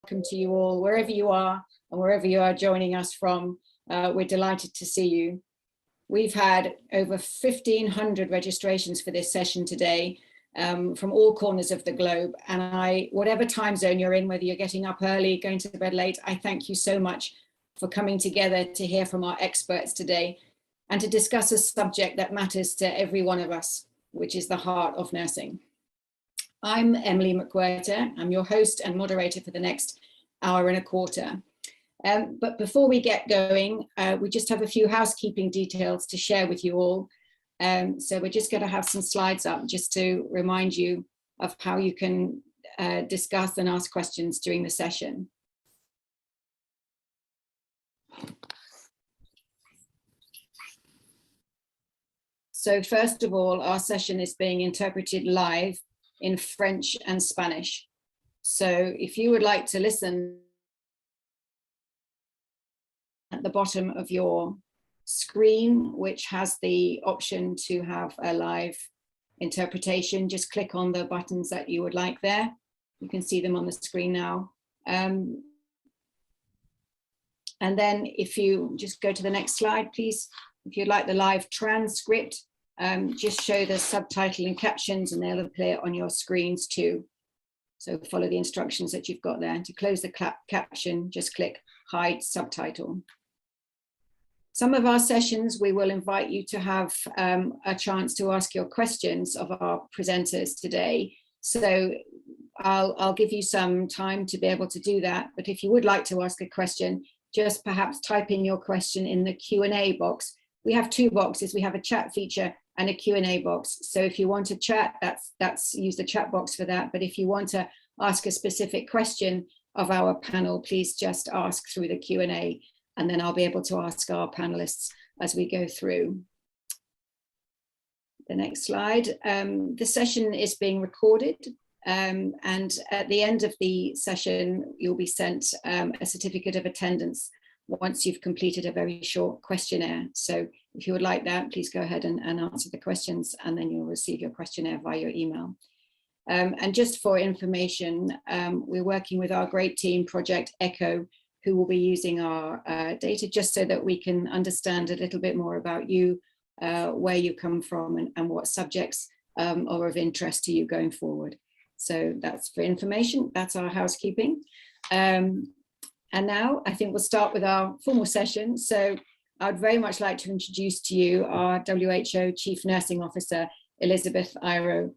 welcome to you all, wherever you are and wherever you are joining us from. We're delighted to see you. We've had over 1,500 registrations for this session today from all corners of the globe. And whatever time zone you're in, whether you're getting up early, going to bed late, I thank you so much for coming together to hear from our experts today and to discuss a subject that matters to every one of us, which is the heart of nursing. I'm Emily McWhirter. I'm your host and moderator for the next hour and a quarter. But before we get going, we just have a few housekeeping details to share with you all. So we're just going to have some slides up just to remind you of how you can discuss and ask questions during the session. So first of all, our session is being interpreted live in French and Spanish. So if you would like to listen, at the bottom of your screen, which has the option to have a live interpretation, just click on the buttons that you would like there. You can see them on the screen now. And then if you just go to the next slide, please, if you'd like the live transcript, just show the subtitle and captions and they'll appear on your screens too. So follow the instructions that you've got there. To close the caption, just click hide subtitle. Some of our sessions, we will invite you to have a chance to ask your questions of our presenters today. So I'll give you some time to be able to do that. But if you would like to ask a question, just perhaps type in your question in the Q&A box. We have two boxes. We have a chat feature and a Q&A box. So if you want to chat, use the chat box for that. But if you want to ask a specific question of our panel, please just ask through the Q&A, and then I'll be able to ask our panelists as we go through. The next slide. The session is being recorded, and at the end of the session, you'll be sent a certificate of attendance once you've completed a very short questionnaire. So if you would like that, please go ahead and answer the questions, and then you'll receive your questionnaire via your email. And just for information, we're working with our great team, Project ECHO, who will be using our data just so that we can understand a little bit more about you, where you come from, and what subjects are of interest to you going forward. So that's for information. That's our housekeeping. And now I think we'll start with our formal session. So I'd very much like to introduce to you our WHO Chief Nursing Officer, Elizabeth Iro.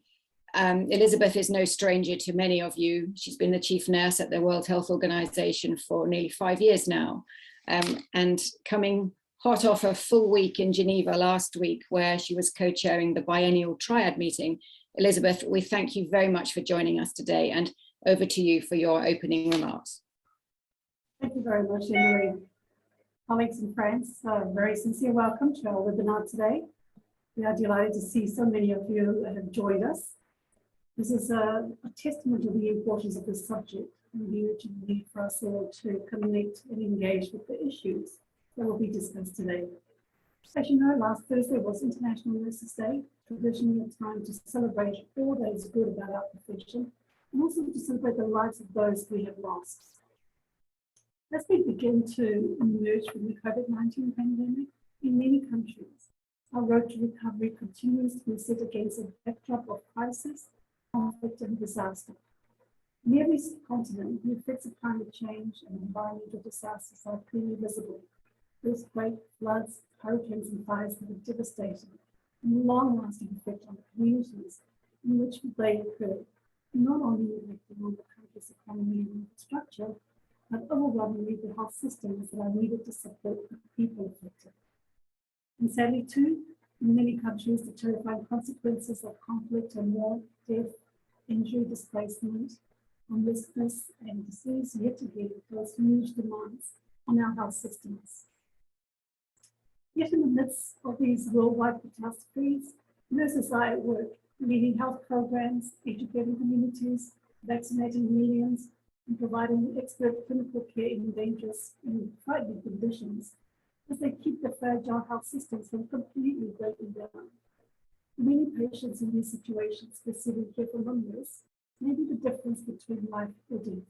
Elizabeth is no stranger to many of you. She's been the chief nurse at the World Health Organization for nearly 5 years now. And coming hot off a full week in Geneva last week, where she was co-chairing the biennial triad meeting. Elizabeth, we thank you very much for joining us today, and over to you for your opening remarks. Thank you very much, Emily. Colleagues and friends, very sincere welcome to our webinar today. We are delighted to see so many of you have joined us. This is a testament to the importance of this subject and the urgent need for us all to connect and engage with the issues that will be discussed today. As you know, last Thursday was International Nurses Day, traditionally a time to celebrate all that is good about our profession and also to celebrate the lives of those we have lost. As we begin to emerge from the COVID-19 pandemic in many countries, our road to recovery continues to be set against a backdrop of crisis, conflict, and disaster. In every continent, the effects of climate change and environmental disasters are clearly visible. Earthquakes, floods, hurricanes, and fires have a devastating and long-lasting effect on the communities in which they occur, not only impacting on the country's economy and infrastructure, but overwhelmingly the health systems that are needed to support the people affected. And sadly too, in many countries, the terrifying consequences of conflict and war, death, injury, displacement, homelessness, and disease yet again place huge demands on our health systems. Yet in the midst of these worldwide catastrophes, nurses are at work, leading health programs, educating communities, vaccinating millions, and providing expert clinical care in dangerous and frightening conditions as they keep the fragile health systems from completely breaking down. Many patients in these situations receiving care from a nurse may be the difference between life or death.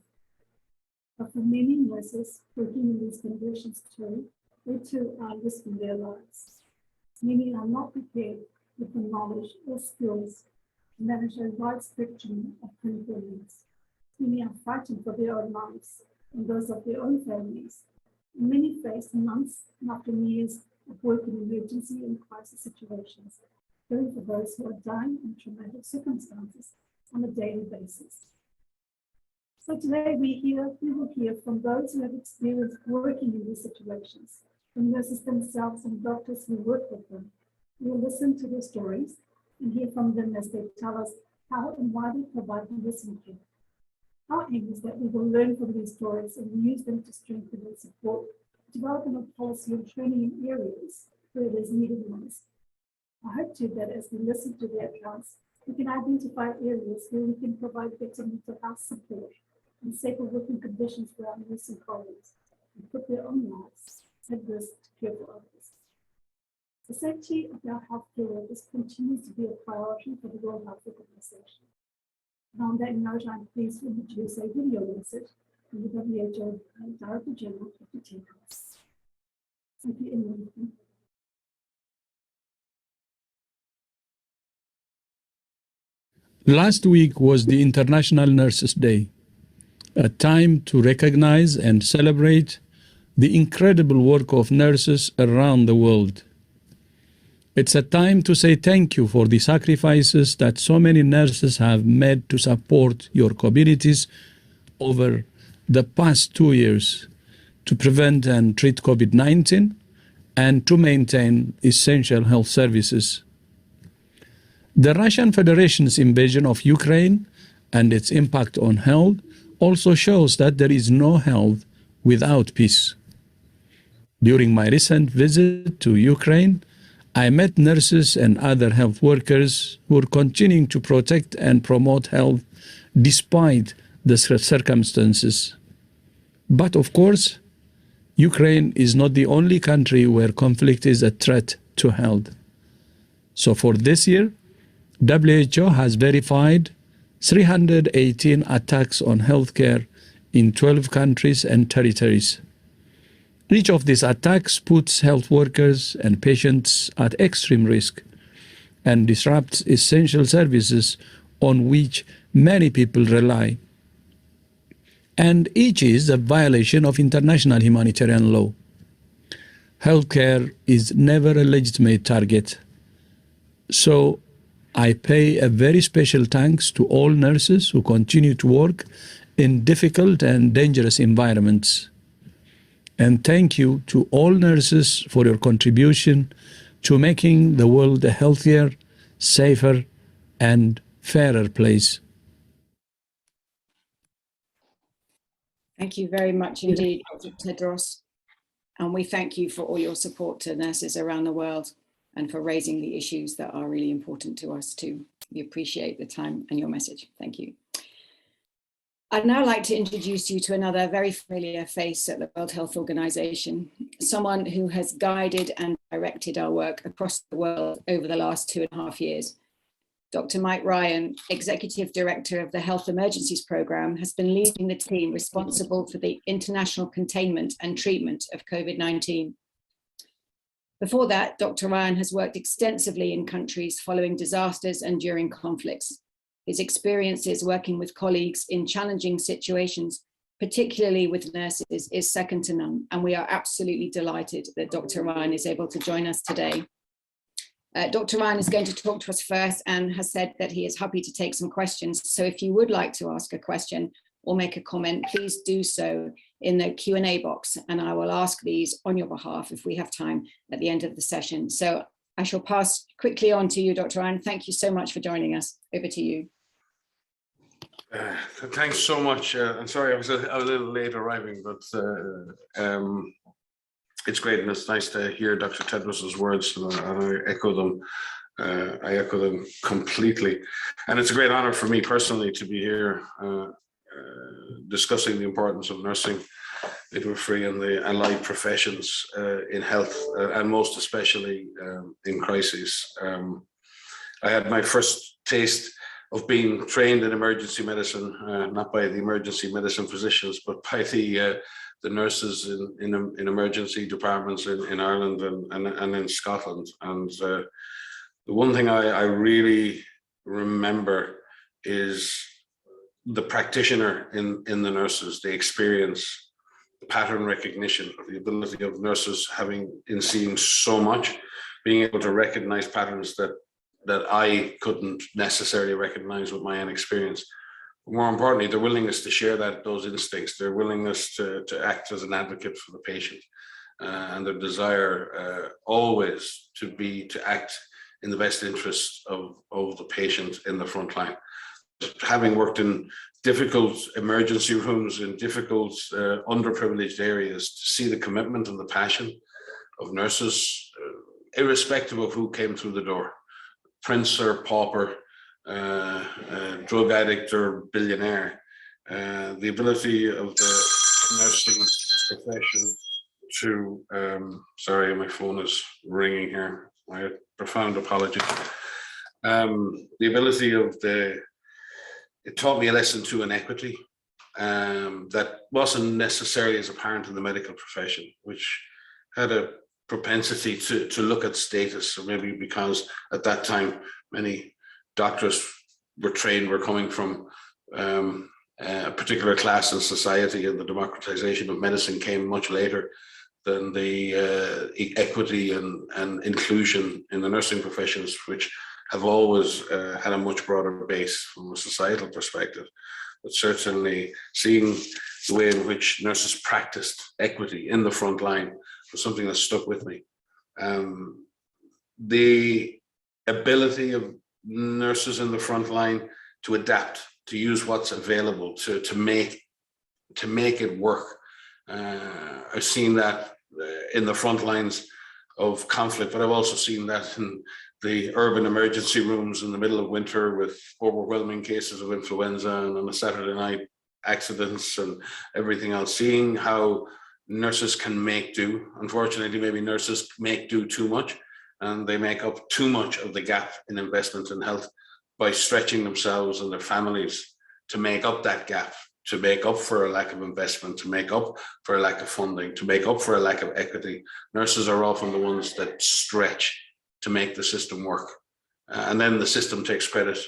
But for many nurses working in these conditions too, they too are risking their lives. Many are not prepared with the knowledge or skills to manage a wide spectrum of clinical needs. Many are frightened for their own lives and those of their own families. Many face months and often years of work in emergency and crisis situations, caring for those who are dying in traumatic circumstances on a daily basis. So today we will hear from those who have experienced working in these situations, from nurses themselves and doctors who work with them. We will listen to their stories and hear from them as they tell us how and why they provide nursing care. Our aim is that we will learn from these stories and use them to strengthen and support development of policy and training in areas where it is needed most. I hope too that as we listen to their accounts, we can identify areas where we can provide better mental health support and safer working conditions for our nursing colleagues and put their own lives at risk to care for others. The safety of our healthcare workers continues to be a priority for the World Health Organization. And on that note, I'm pleased to introduce a video message from the WHO Director General, Dr. Tedros. Thank you, Emily. Last week was the International Nurses Day, a time to recognize and celebrate the incredible work of nurses around the world. It's a time to say thank you for the sacrifices that so many nurses have made to support your communities over the past 2 years to prevent and treat COVID-19 and to maintain essential health services. The Russian Federation's invasion of Ukraine and its impact on health also shows that there is no health without peace. During my recent visit to Ukraine, I met nurses and other health workers who are continuing to protect and promote health despite the circumstances. But of course, Ukraine is not the only country where conflict is a threat to health. So for this year, WHO has verified 318 attacks on healthcare in 12 countries and territories. Each of these attacks puts health workers and patients at extreme risk and disrupts essential services on which many people rely. And each is a violation of international humanitarian law. Healthcare is never a legitimate target. So I pay a very special thanks to all nurses who continue to work in difficult and dangerous environments. And thank you to all nurses for your contribution to making the world a healthier, safer, and fairer place. Thank you very much indeed, Dr. Tedros. And we thank you for all your support to nurses around the world and for raising the issues that are really important to us too. We appreciate the time and your message. Thank you. I'd now like to introduce you to another very familiar face at the World Health Organization, someone who has guided and directed our work across the world over the last 2.5 years. Dr. Mike Ryan, Executive Director of the Health Emergencies Program, has been leading the team responsible for the international containment and treatment of COVID-19. Before that, Dr. Ryan has worked extensively in countries following disasters and during conflicts. His experiences working with colleagues in challenging situations, particularly with nurses, is second to none, and we are absolutely delighted that Dr. Ryan is able to join us today. Dr. Ryan is going to talk to us first and has said that he is happy to take some questions. So if you would like to ask a question or make a comment, please do so in the Q&A box, and I will ask these on your behalf if we have time at the end of the session. So I shall pass quickly on to you, Dr. Ryan. Thank you so much for joining us. Over to you. Thanks so much. I'm sorry I was a little late arriving, but it's great and it's nice to hear Dr. Tedros's words, and I echo them. I echo them completely. And it's a great honor for me personally to be here discussing the importance of nursing, midwifery, and the allied professions in health, and most especially in crises. I had my first taste of being trained in emergency medicine, not by the emergency medicine physicians, but by the nurses in emergency departments in Ireland and in Scotland. And the one thing I really remember is the practitioner in the nurses, the experience, the pattern recognition, the ability of nurses in seeing so much, being able to recognize patterns that I couldn't necessarily recognize with my own experience. But more importantly, their willingness to share those instincts, their willingness to act as an advocate for the patient, and their desire always to act in the best interest of the patient in the front line. Having worked in difficult emergency rooms, in difficult underprivileged areas, to see the commitment and the passion of nurses, irrespective of who came through the door, prince or pauper, drug addict or billionaire, the ability of the nursing profession to, sorry, my phone is ringing here, my profound apology. The ability of it taught me a lesson to inequity that wasn't necessarily as apparent in the medical profession, which had a propensity to look at status, or maybe because at that time many doctors were coming from a particular class in society, and the democratization of medicine came much later than the equity and inclusion in the nursing professions, which have always had a much broader base from a societal perspective. But certainly seeing the way in which nurses practiced equity in the front line was something that stuck with me. The ability of nurses in the front line to adapt, to use what's available, to make it work. I've seen that in the front lines of conflict, but I've also seen that in the urban emergency rooms in the middle of winter with overwhelming cases of influenza, and on a Saturday night accidents and everything else, seeing how nurses can make do. Unfortunately, maybe nurses make do too much, and they make up too much of the gap in investment in health by stretching themselves and their families to make up that gap, to make up for a lack of investment, to make up for a lack of funding, to make up for a lack of equity. Nurses are often the ones that stretch to make the system work. And then the system takes credit,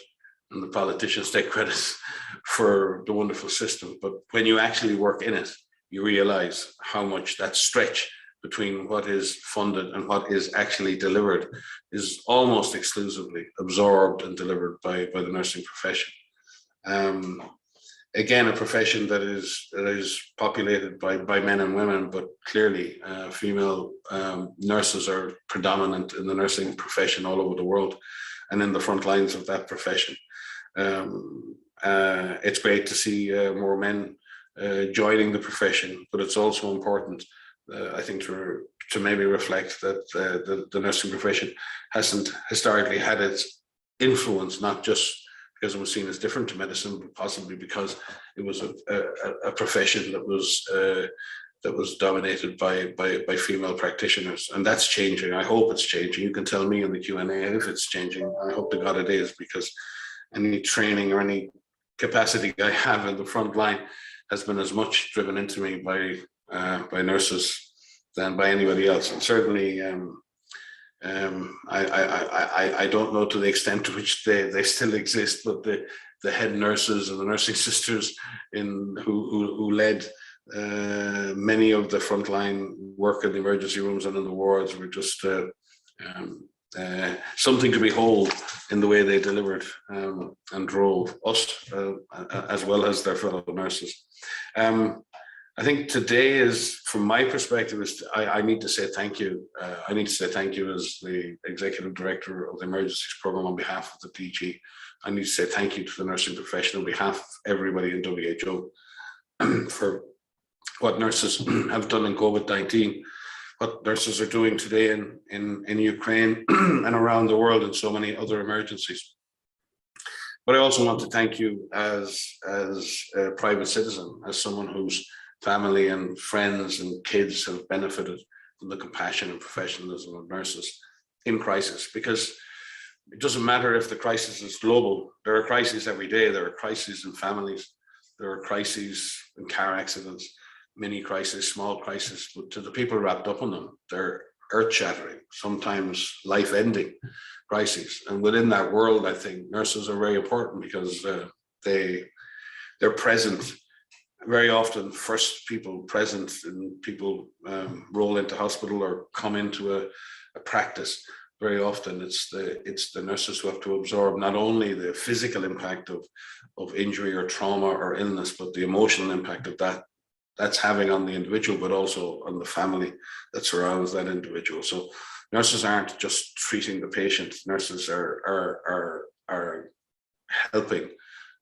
and the politicians take credit for the wonderful system. But when you actually work in it, you realize how much that stretch between what is funded and what is actually delivered is almost exclusively absorbed and delivered by the nursing profession. Again, a profession that is populated by men and women, but clearly female nurses are predominant in the nursing profession all over the world and in the front lines of that profession. It's great to see more men joining the profession, but it's also important, I think, to maybe reflect that the nursing profession hasn't historically had its influence, not just because it was seen as different to medicine, but possibly because it was a profession that was dominated by female practitioners, and that's changing. I hope it's changing. You can tell me in the Q&A if it's changing. I hope to God it is, because any training or any capacity I have in the front line has been as much driven into me by nurses than by anybody else, and certainly. I don't know to the extent to which they still exist, but the head nurses and the nursing sisters who led many of the frontline work in the emergency rooms and in the wards were just something to behold in the way they delivered and drove us as well as their fellow nurses. I think today is, from my perspective, I need to say thank you. I need to say thank you as the Executive Director of the Emergencies Programme on behalf of the DG. I need to say thank you to the nursing profession on behalf of everybody in WHO for what nurses have done in COVID-19, what nurses are doing today in Ukraine and around the world in so many other emergencies. But I also want to thank you as a private citizen, as someone whose family and friends and kids have benefited from the compassion and professionalism of nurses in crisis, because it doesn't matter if the crisis is global. There are crises every day. There are crises in families. There are crises in car accidents, mini crises, small crises. But to the people wrapped up in them, they're earth-shattering, sometimes life-ending crises. And within that world, I think nurses are very important because they're present. Very often, first people present and people roll into hospital or come into a practice. Very often it's the nurses who have to absorb not only the physical impact of injury or trauma or illness, but the emotional impact of that's having on the individual, but also on the family that surrounds that individual. So nurses aren't just treating the patient. Nurses are helping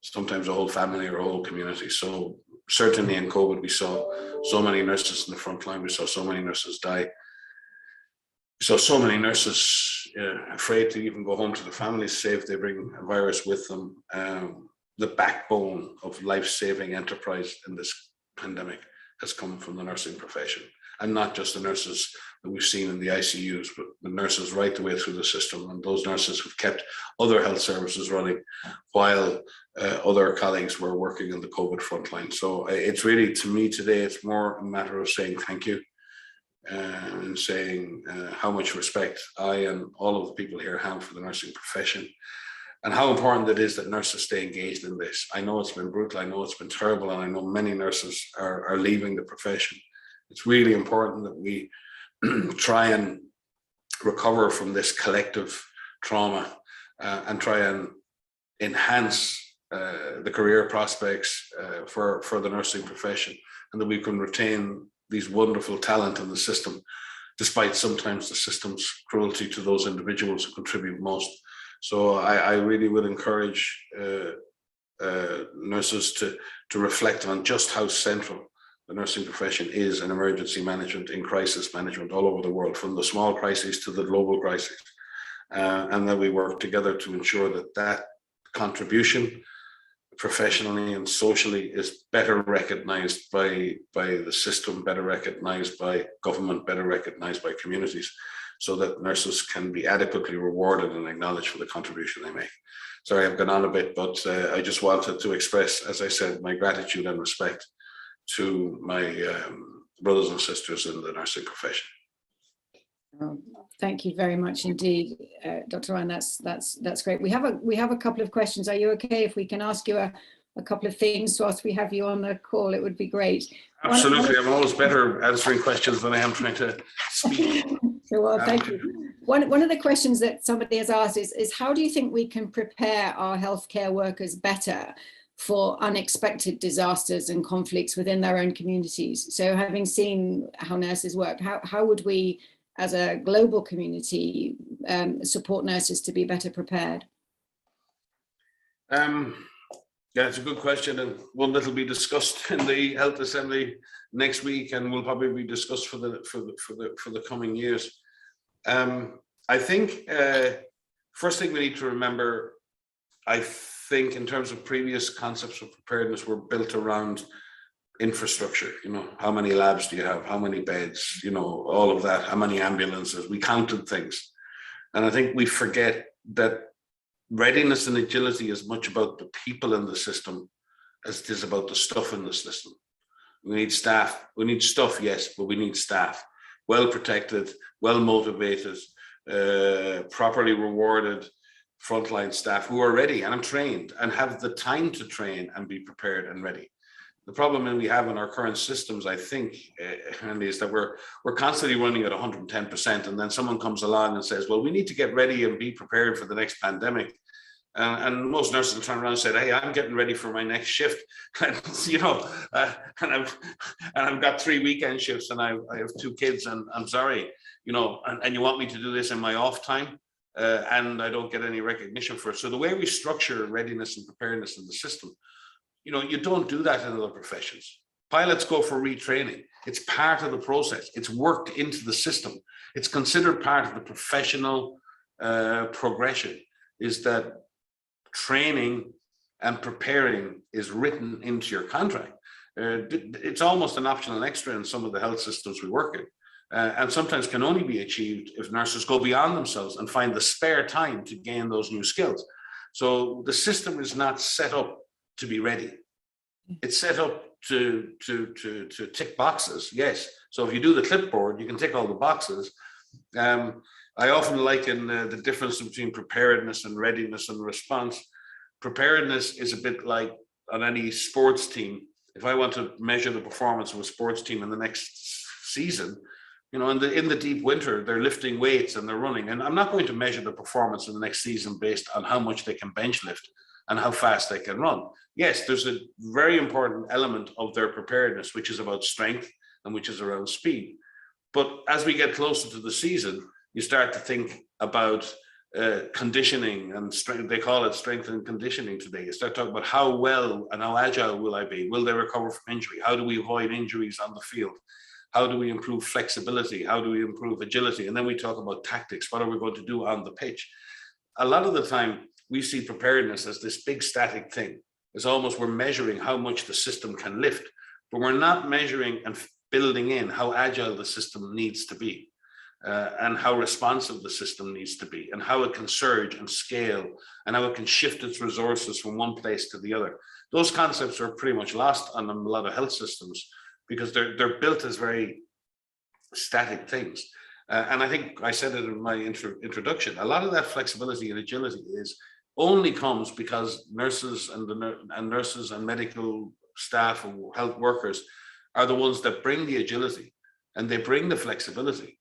sometimes a whole family or a whole community. So certainly in COVID, we saw so many nurses in the front line. We saw so many nurses die. So many nurses afraid to even go home to the families, say if they bring a virus with them. The backbone of life-saving enterprise in this pandemic has come from the nursing profession, and not just the nurses that we've seen in the ICUs, but the nurses right the way through the system, and those nurses who've kept other health services running while other colleagues were working in the COVID frontline. So it's really, to me today, it's more a matter of saying thank you. And saying how much respect I and all of the people here have for the nursing profession, and how important it is that nurses stay engaged in this. I know it's been brutal, I know it's been terrible, and I know many nurses are leaving the profession. It's really important that we try and recover from this collective trauma and try and enhance the career prospects for the nursing profession, and that we can retain these wonderful talent in the system, despite sometimes the system's cruelty to those individuals who contribute most. So I really would encourage nurses to reflect on just how central the nursing profession is in emergency management, in crisis management all over the world, from the small crises to the global crisis, and that we work together to ensure that contribution professionally and socially is better recognized by the system, better recognized by government, better recognized by communities, so that nurses can be adequately rewarded and acknowledged for the contribution they make. Sorry, I've gone on a bit, but I just wanted to express, as I said, my gratitude and respect to my brothers and sisters in the nursing profession. Thank you very much indeed, Dr. Ryan. That's great. We have a couple of questions. Are you okay if we can ask you a couple of things whilst we have you on the call? It would be great. Absolutely. I'm always better answering questions than I am trying to speak. Well, thank you. One of the questions that somebody has asked is how do you think we can prepare our healthcare workers better for unexpected disasters and conflicts within their own communities? So having seen how nurses work, how would we as a global community support nurses to be better prepared? Yeah, it's a good question, and one that'll be discussed in the Health Assembly next week, and will probably be discussed for the coming years. I think first thing we need to remember, I think in terms of previous concepts of preparedness were built around infrastructure. You know, how many labs do you have? How many beds? You know, all of that. How many ambulances? We counted things, and I think we forget that readiness and agility is much about the people in the system as it is about the stuff in the system. We need staff. We need stuff, yes, but we need staff. Well protected, well motivated, properly rewarded frontline staff who are ready and trained and have the time to train and be prepared and ready. The problem that we have in our current systems, I think, Andy, is that we're constantly running at 110%, and then someone comes along and says, well, we need to get ready and be prepared for the next pandemic. And most nurses will turn around and say, hey, I'm getting ready for my next shift. And, you know, and I've got 3 weekend shifts, and I have 2 kids, and I'm sorry, you know, and you want me to do this in my off time, and I don't get any recognition for it. So the way we structure readiness and preparedness in the system, you know, you don't do that in other professions. Pilots go for retraining. It's part of the process. It's worked into the system. It's considered part of the professional progression, is that training and preparing is written into your contract. It's almost an optional extra in some of the health systems we work in. and sometimes can only be achieved if nurses go beyond themselves and find the spare time to gain those new skills. So the system is not set up to be ready. It's set up to tick boxes, yes. So if you do the clipboard, you can tick all the boxes. I often liken the difference between preparedness and readiness and response. Preparedness is a bit like on any sports team. If I want to measure the performance of a sports team in the next season, you know, in the deep winter, they're lifting weights and they're running. And I'm not going to measure the performance in the next season based on how much they can bench lift and how fast they can run. Yes, there's a very important element of their preparedness, which is about strength and which is around speed. But as we get closer to the season, you start to think about conditioning and strength. They call it strength and conditioning today. You start talking about how well and how agile will I be? Will they recover from injury? How do we avoid injuries on the field? How do we improve flexibility? How do we improve agility? And then we talk about tactics. What are we going to do on the pitch? A lot of the time, we see preparedness as this big static thing. It's almost we're measuring how much the system can lift, but we're not measuring and building in how agile the system needs to be. And how responsive the system needs to be, and how it can surge and scale, and how it can shift its resources from one place to the other. Those concepts are pretty much lost on a lot of health systems because they're built as very static things. And I think I said it in my introduction, a lot of that flexibility and agility only comes because nurses and medical staff and health workers are the ones that bring the agility and they bring the flexibility.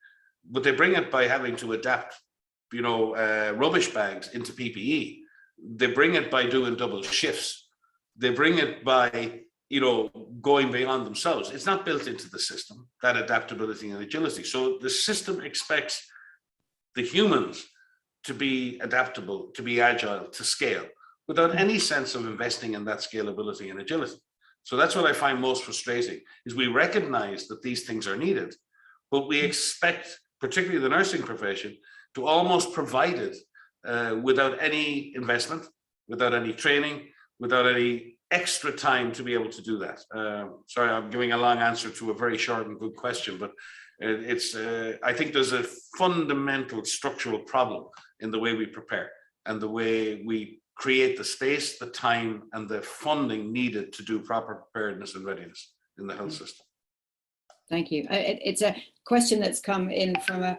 But they bring it by having to adapt, you know, rubbish bags into PPE. They bring it by doing double shifts. They bring it by, you know, going beyond themselves. It's not built into the system, that adaptability and agility. So the system expects the humans to be adaptable, to be agile, to scale, without any sense of investing in that scalability and agility. So that's what I find most frustrating, is we recognize that these things are needed, but we expect, particularly the nursing profession, to almost provide it without any investment, without any training, without any extra time to be able to do that. Sorry, I'm giving a long answer to a very short and good question, but I think there's a fundamental structural problem in the way we prepare and the way we create the space, the time, and the funding needed to do proper preparedness and readiness in the health system. Thank you. It's a question that's come in from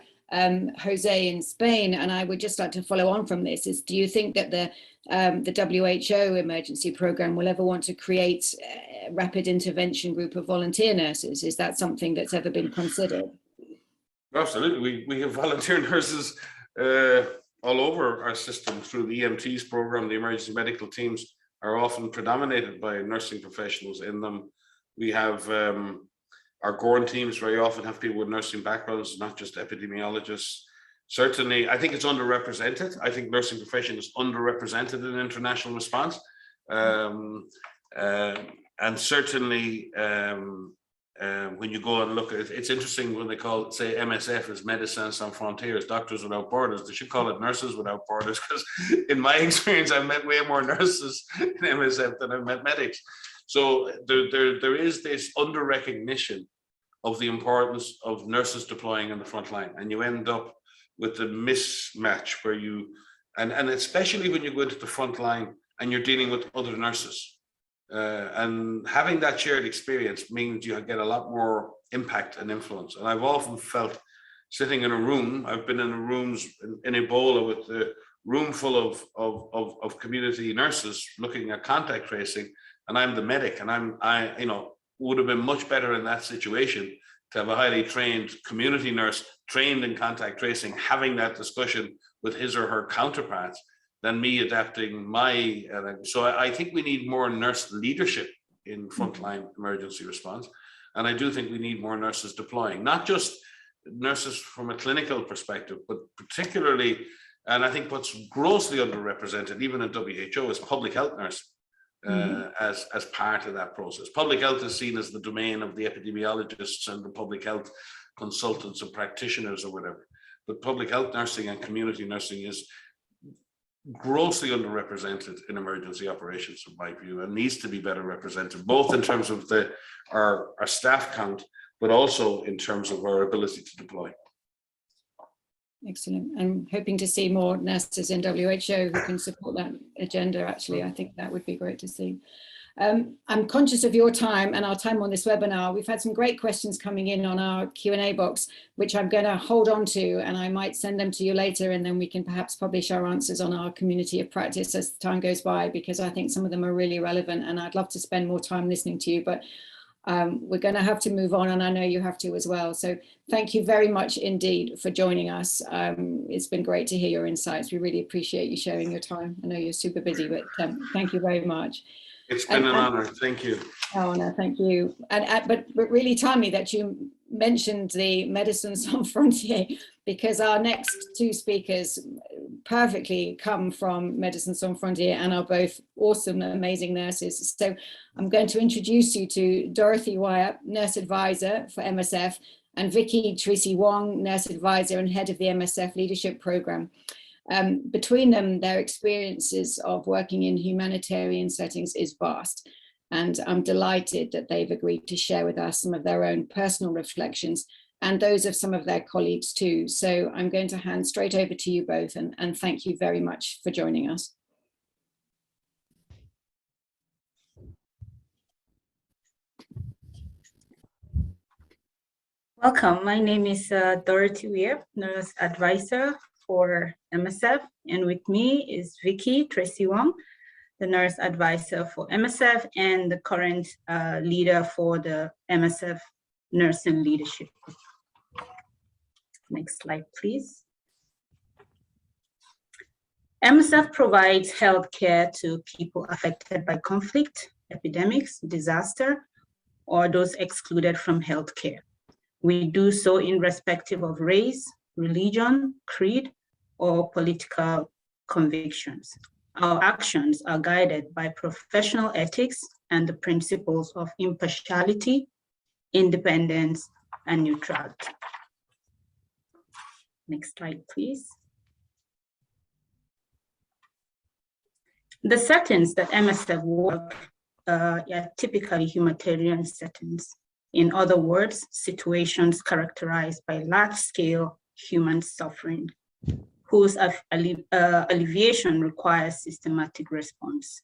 Jose in Spain, and I would just like to follow on from this. Do you think that the WHO emergency program will ever want to create a rapid intervention group of volunteer nurses? Is that something that's ever been considered? Absolutely. We have volunteer nurses all over our system through the EMTs program. The emergency medical teams are often predominated by nursing professionals in them. We have our GORN teams very often have people with nursing backgrounds, not just epidemiologists. Certainly, I think it's underrepresented. I think nursing profession is underrepresented in international response. And certainly, when you go and look at it, it's interesting when they call it, say, MSF is Médecins Sans Frontières, Doctors Without Borders. They should call it Nurses Without Borders, because in my experience, I've met way more nurses in MSF than I've met medics. So there is this under recognition of the importance of nurses deploying in the front line, and you end up with the mismatch where and especially when you go into the front line and you're dealing with other nurses, and having that shared experience means you get a lot more impact and influence. And I've often felt sitting in a room, I've been in rooms in Ebola with a room full of community nurses looking at contact tracing, and I'm the medic, and I would have been much better in that situation to have a highly trained community nurse trained in contact tracing, having that discussion with his or her counterparts, than me adapting my. So I think we need more nurse leadership in frontline emergency response. And I do think we need more nurses deploying, not just nurses from a clinical perspective, but particularly, and I think what's grossly underrepresented, even in WHO, is public health nursing. As part of that process. Public health is seen as the domain of the epidemiologists and the public health consultants and practitioners or whatever. But public health nursing and community nursing is grossly underrepresented in emergency operations, in my view, and needs to be better represented, both in terms of our staff count but also in terms of our ability to deploy. Excellent. I'm hoping to see more nurses in WHO who can support that agenda, actually. I think that would be great to see. I'm conscious of your time and our time on this webinar. We've had some great questions coming in on our Q&A box, which I'm going to hold on to, and I might send them to you later, and then we can perhaps publish our answers on our community of practice as time goes by, because I think some of them are really relevant, and I'd love to spend more time listening to you, but we're going to have to move on, and I know you have to as well. So thank you very much indeed for joining us. It's been great to hear your insights. We really appreciate you sharing your time. I know you're super busy, but thank you very much. It's been an honor. Thank you. Oh, no, thank you. But really timely that you mentioned the Médecins Sans Frontières, because our next two speakers perfectly come from Médecins Sans Frontières and are both awesome, amazing nurses. So I'm going to introduce you to Dorothy Wyatt, Nurse Advisor for MSF, and Vicky Tracy Wong, Nurse Advisor and Head of the MSF Leadership Program. Between them, their experiences of working in humanitarian settings is vast. And I'm delighted that they've agreed to share with us some of their own personal reflections and those of some of their colleagues too. So I'm going to hand straight over to you both, and thank you very much for joining us. Welcome, my name is Dorothy Wyatt, Nurse Advisor for MSF, and with me is Vicky Tracy Wong, the Nurse Advisor for MSF and the current leader for the MSF Nursing Leadership. Next slide, please. MSF provides healthcare to people affected by conflict, epidemics, disaster, or those excluded from healthcare. We do so irrespective of race, religion, creed, or political convictions. Our actions are guided by professional ethics and the principles of impartiality, independence, and neutrality. Next slide, please. The settings that MSF work are typically humanitarian settings. In other words, situations characterized by large-scale human suffering, whose alleviation requires systematic response.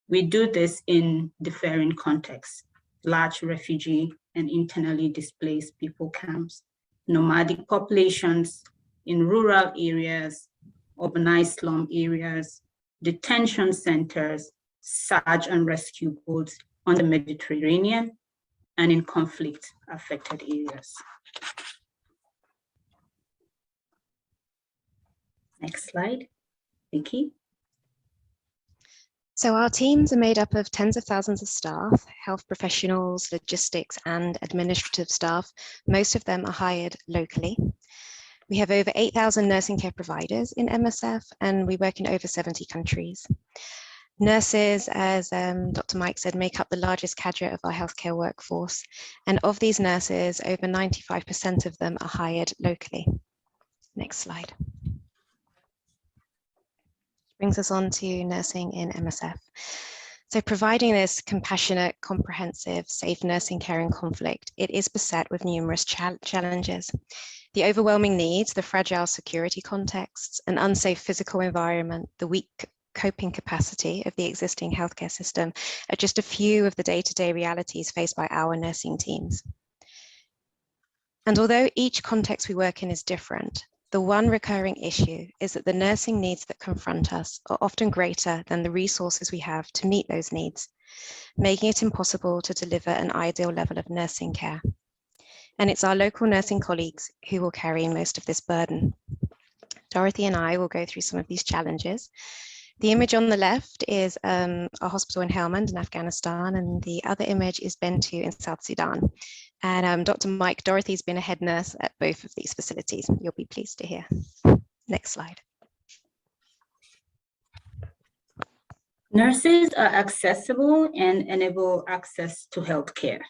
We do this in differing contexts: large refugee and internally displaced people camps, nomadic populations in rural areas, urbanized slum areas, detention centers, search and rescue boats on the Mediterranean, and in conflict-affected areas. Next slide, Vicky. So our teams are made up of tens of thousands of staff, health professionals, logistics, and administrative staff. Most of them are hired locally. We have over 8,000 nursing care providers in MSF, and we work in over 70 countries. Nurses, as Dr. Mike said, make up the largest cadre of our healthcare workforce. And of these nurses, over 95% of them are hired locally. Next slide. Brings us on to nursing in MSF. So providing this compassionate, comprehensive, safe nursing care in conflict, it is beset with numerous challenges. The overwhelming needs, the fragile security contexts, an unsafe physical environment, the weak coping capacity of the existing healthcare system are just a few of the day-to-day realities faced by our nursing teams. And although each context we work in is different, the one recurring issue is that the nursing needs that confront us are often greater than the resources we have to meet those needs, making it impossible to deliver an ideal level of nursing care. And it's our local nursing colleagues who will carry most of this burden. Dorothy and I will go through some of these challenges. The image on the left is a hospital in Helmand in Afghanistan, and the other image is Bentu in South Sudan. And Dr. Mike, Dorothy's been a head nurse at both of these facilities. You'll be pleased to hear. Next slide. Nurses are accessible and enable access to healthcare.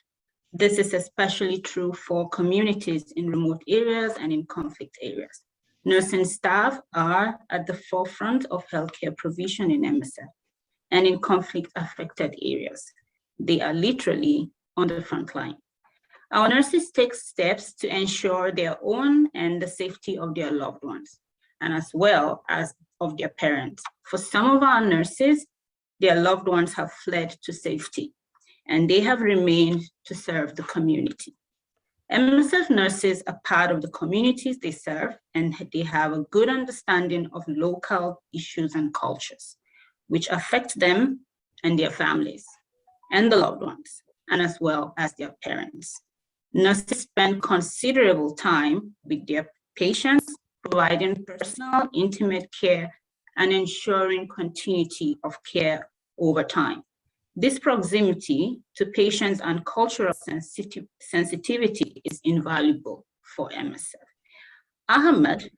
This is especially true for communities in remote areas and in conflict areas. Nursing staff are at the forefront of healthcare provision in MSF and in conflict-affected areas. They are literally on the front line. Our nurses take steps to ensure their own and the safety of their loved ones, and as well as of their parents. For some of our nurses, their loved ones have fled to safety, and they have remained to serve the community. MSF nurses are part of the communities they serve, and they have a good understanding of local issues and cultures, which affect them and their families, and the loved ones, and as well as their parents. Nurses spend considerable time with their patients, providing personal, intimate care, and ensuring continuity of care over time. This proximity to patients and cultural sensitivity is invaluable for MSF. Ahmed,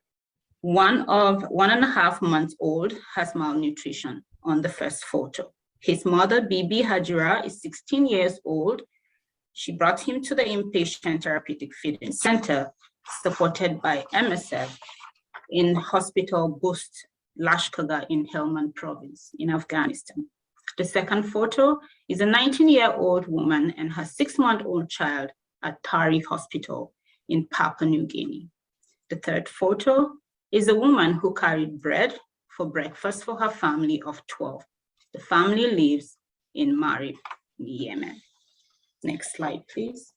1.5 months old, has malnutrition on the first photo. His mother, Bibi Hajira, is 16 years old. She brought him to the inpatient therapeutic feeding center supported by MSF in Hospital Bust, Lashkargah in Helmand province in Afghanistan. The second photo is a 19-year-old woman and her 6-month-old child at Tari Hospital in Papua New Guinea. The third photo is a woman who carried bread for breakfast for her family of 12. The family lives in Marib, Yemen. Next slide, please.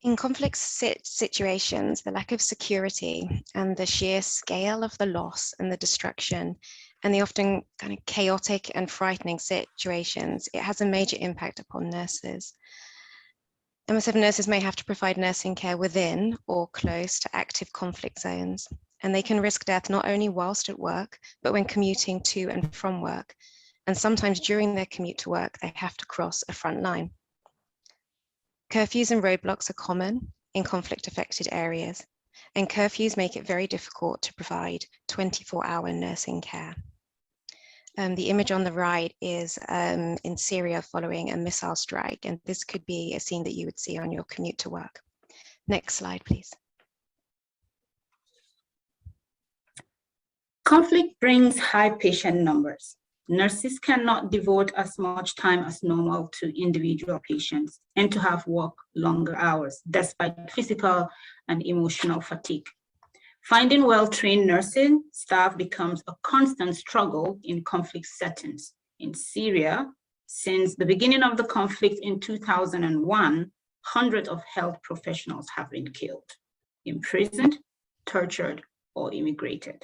In conflict situations, the lack of security and the sheer scale of the loss and the destruction and the often kind of chaotic and frightening situations, it has a major impact upon nurses. MSF nurses may have to provide nursing care within or close to active conflict zones, and they can risk death not only whilst at work, but when commuting to and from work. And sometimes during their commute to work, they have to cross a front line. Curfews and roadblocks are common in conflict-affected areas, and curfews make it very difficult to provide 24-hour nursing care. The image on the right is in Syria following a missile strike, and this could be a scene that you would see on your commute to work. Next slide, please. Conflict brings high patient numbers. Nurses cannot devote as much time as normal to individual patients and to have work longer hours, despite physical and emotional fatigue. Finding well-trained nursing staff becomes a constant struggle in conflict settings. In Syria, since the beginning of the conflict in 2001, hundreds of health professionals have been killed, imprisoned, tortured, or immigrated.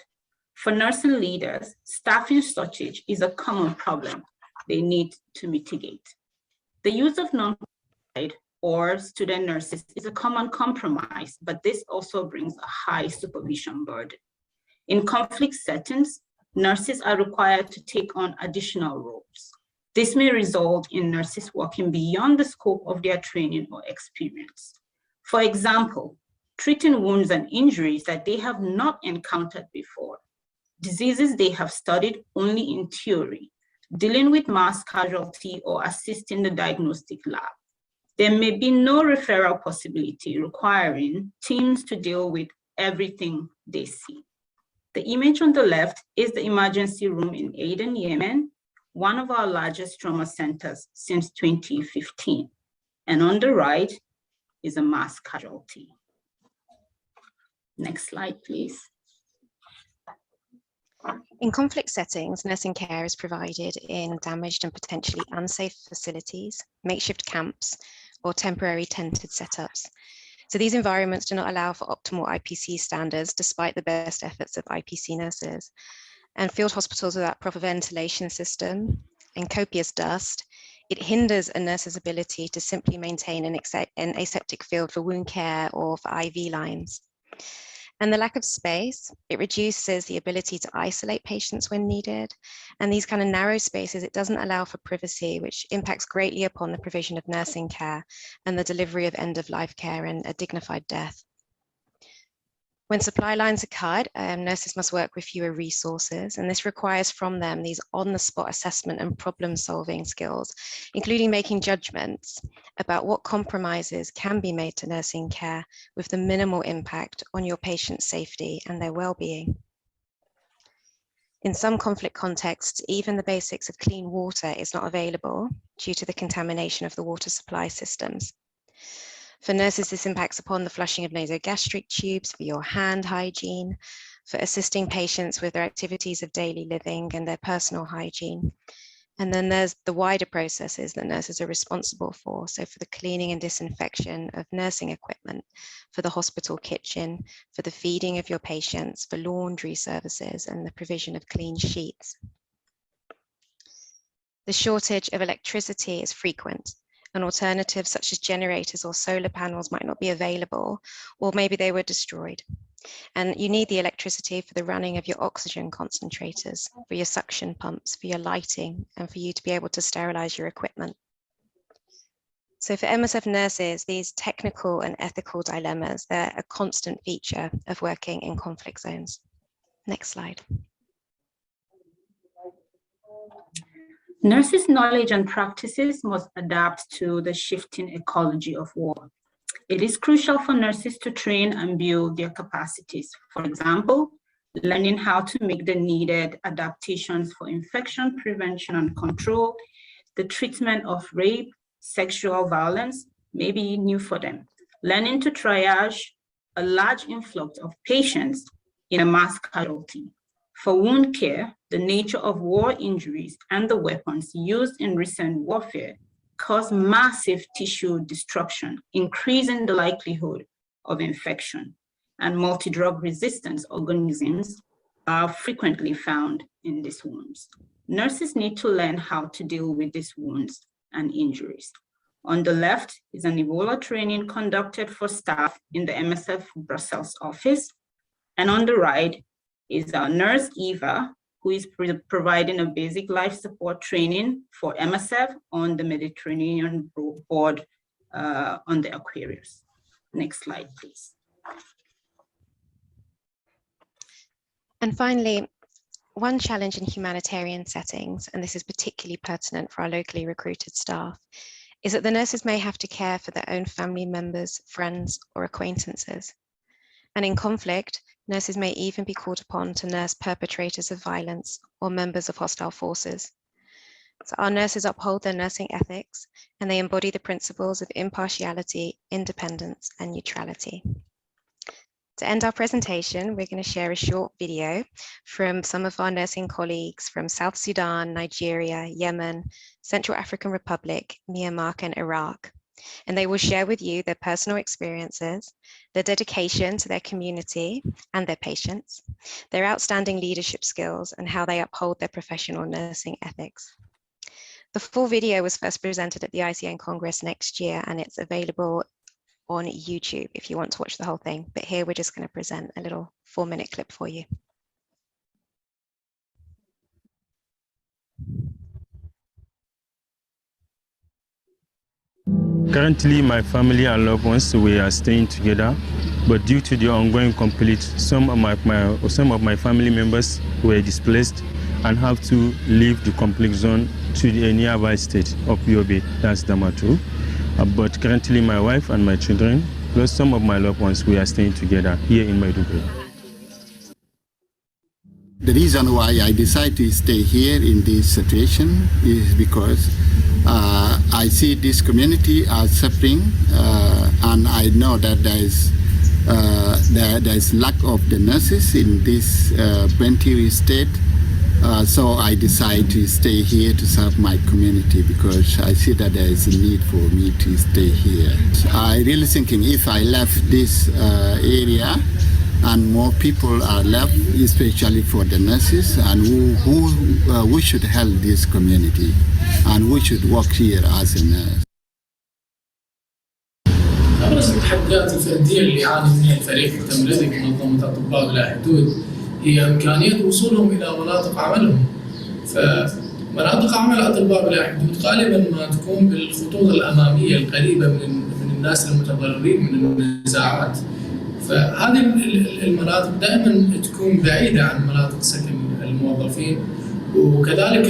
For nursing leaders, staffing shortage is a common problem they need to mitigate. The use of non-qualified or student nurses is a common compromise, but this also brings a high supervision burden. In conflict settings, nurses are required to take on additional roles. This may result in nurses working beyond the scope of their training or experience. For example, treating wounds and injuries that they have not encountered before, diseases they have studied only in theory, dealing with mass casualty or assisting the diagnostic lab. There may be no referral possibility requiring teams to deal with everything they see. The image on the left is the emergency room in Aden, Yemen, one of our largest trauma centers since 2015. And on the right is a mass casualty. Next slide, please. In conflict settings, nursing care is provided in damaged and potentially unsafe facilities, makeshift camps, or temporary tented setups. So these environments do not allow for optimal IPC standards, despite the best efforts of IPC nurses. And field hospitals without proper ventilation system and copious dust, it hinders a nurse's ability to simply maintain an aseptic field for wound care or for IV lines. And the lack of space, it reduces the ability to isolate patients when needed. And these kind of narrow spaces, it doesn't allow for privacy, which impacts greatly upon the provision of nursing care and the delivery of end-of-life care and a dignified death. When supply lines are cut, nurses must work with fewer resources, and this requires from them these on-the-spot assessment and problem-solving skills, including making judgments about what compromises can be made to nursing care with the minimal impact on your patient's safety and their well-being. In some conflict contexts, even the basics of clean water is not available due to the contamination of the water supply systems. For nurses, this impacts upon the flushing of nasogastric tubes, for your hand hygiene, for assisting patients with their activities of daily living and their personal hygiene. And then there's the wider processes that nurses are responsible for. So for the cleaning and disinfection of nursing equipment, for the hospital kitchen, for the feeding of your patients, for laundry services, and the provision of clean sheets. The shortage of electricity is frequent, and alternatives such as generators or solar panels might not be available, or maybe they were destroyed. And you need the electricity for the running of your oxygen concentrators, for your suction pumps, for your lighting, and for you to be able to sterilize your equipment. So for MSF nurses, these technical and ethical dilemmas, they're a constant feature of working in conflict zones. Next slide. Nurses' knowledge and practices must adapt to the shifting ecology of war. It is crucial for nurses to train and build their capacities. For example, learning how to make the needed adaptations for infection prevention and control. The treatment of rape, sexual violence may be new for them. Learning to triage a large influx of patients in a mass casualty. For wound care, the nature of war injuries and the weapons used in recent warfare cause massive tissue destruction, increasing the likelihood of infection, and multi-drug resistance organisms are frequently found in these wounds. Nurses need to learn how to deal with these wounds and injuries. On the left is an Ebola training conducted for staff in the MSF Brussels office, and on the right is our nurse Eva, who is providing a basic life support training for MSF on the Mediterranean board on the Aquarius. Next slide, please. And finally, one challenge in humanitarian settings, and this is particularly pertinent for our locally recruited staff, is that the nurses may have to care for their own family members, friends, or acquaintances. And in conflict, nurses may even be called upon to nurse perpetrators of violence or members of hostile forces. So our nurses uphold their nursing ethics, and they embody the principles of impartiality, independence, and neutrality. To end our presentation, we're going to share a short video from some of our nursing colleagues from South Sudan, Nigeria, Yemen, Central African Republic, Myanmar, and Iraq. And they will share with you their personal experiences, their dedication to their community and their patients, their outstanding leadership skills, and how they uphold their professional nursing ethics. The full video was first presented at the ICN Congress next year, and it's available on YouTube if you want to watch the whole thing. But here we're just going to present a little 4-minute clip for you. Currently, my family and loved ones, we are staying together, but due to the ongoing conflict, some of my family members were displaced and have to leave the conflict zone to the nearby state of Yobe, that's Damaturu. But currently, my wife and my children, plus some of my loved ones, we are staying together here in Maiduguri. The reason why I decided to stay here in this situation is because I see this community are suffering, and I know that there is lack of the nurses in this Bentiu state. So I decided to stay here to serve my community because I see that there is a need for me to stay here. I really thinking if I left this area and more people are left, especially for the nurses, and who should help this community, and we should work here as a nurse. أبرز التحديات الفردية اللي يعاني منها الفريق المتمرد بمنظمة أطباء بلا حدود هي إمكانية وصولهم إلى مناطق عملهم. فمناطق عمل أطباء بلا حدود غالبا ما تكون بالخطوط الأمامية القريبة من الناس المتضررين من النزاعات. فهذه المناطق دائما تكون بعيدة عن مناطق سكن الموظفين، وكذلك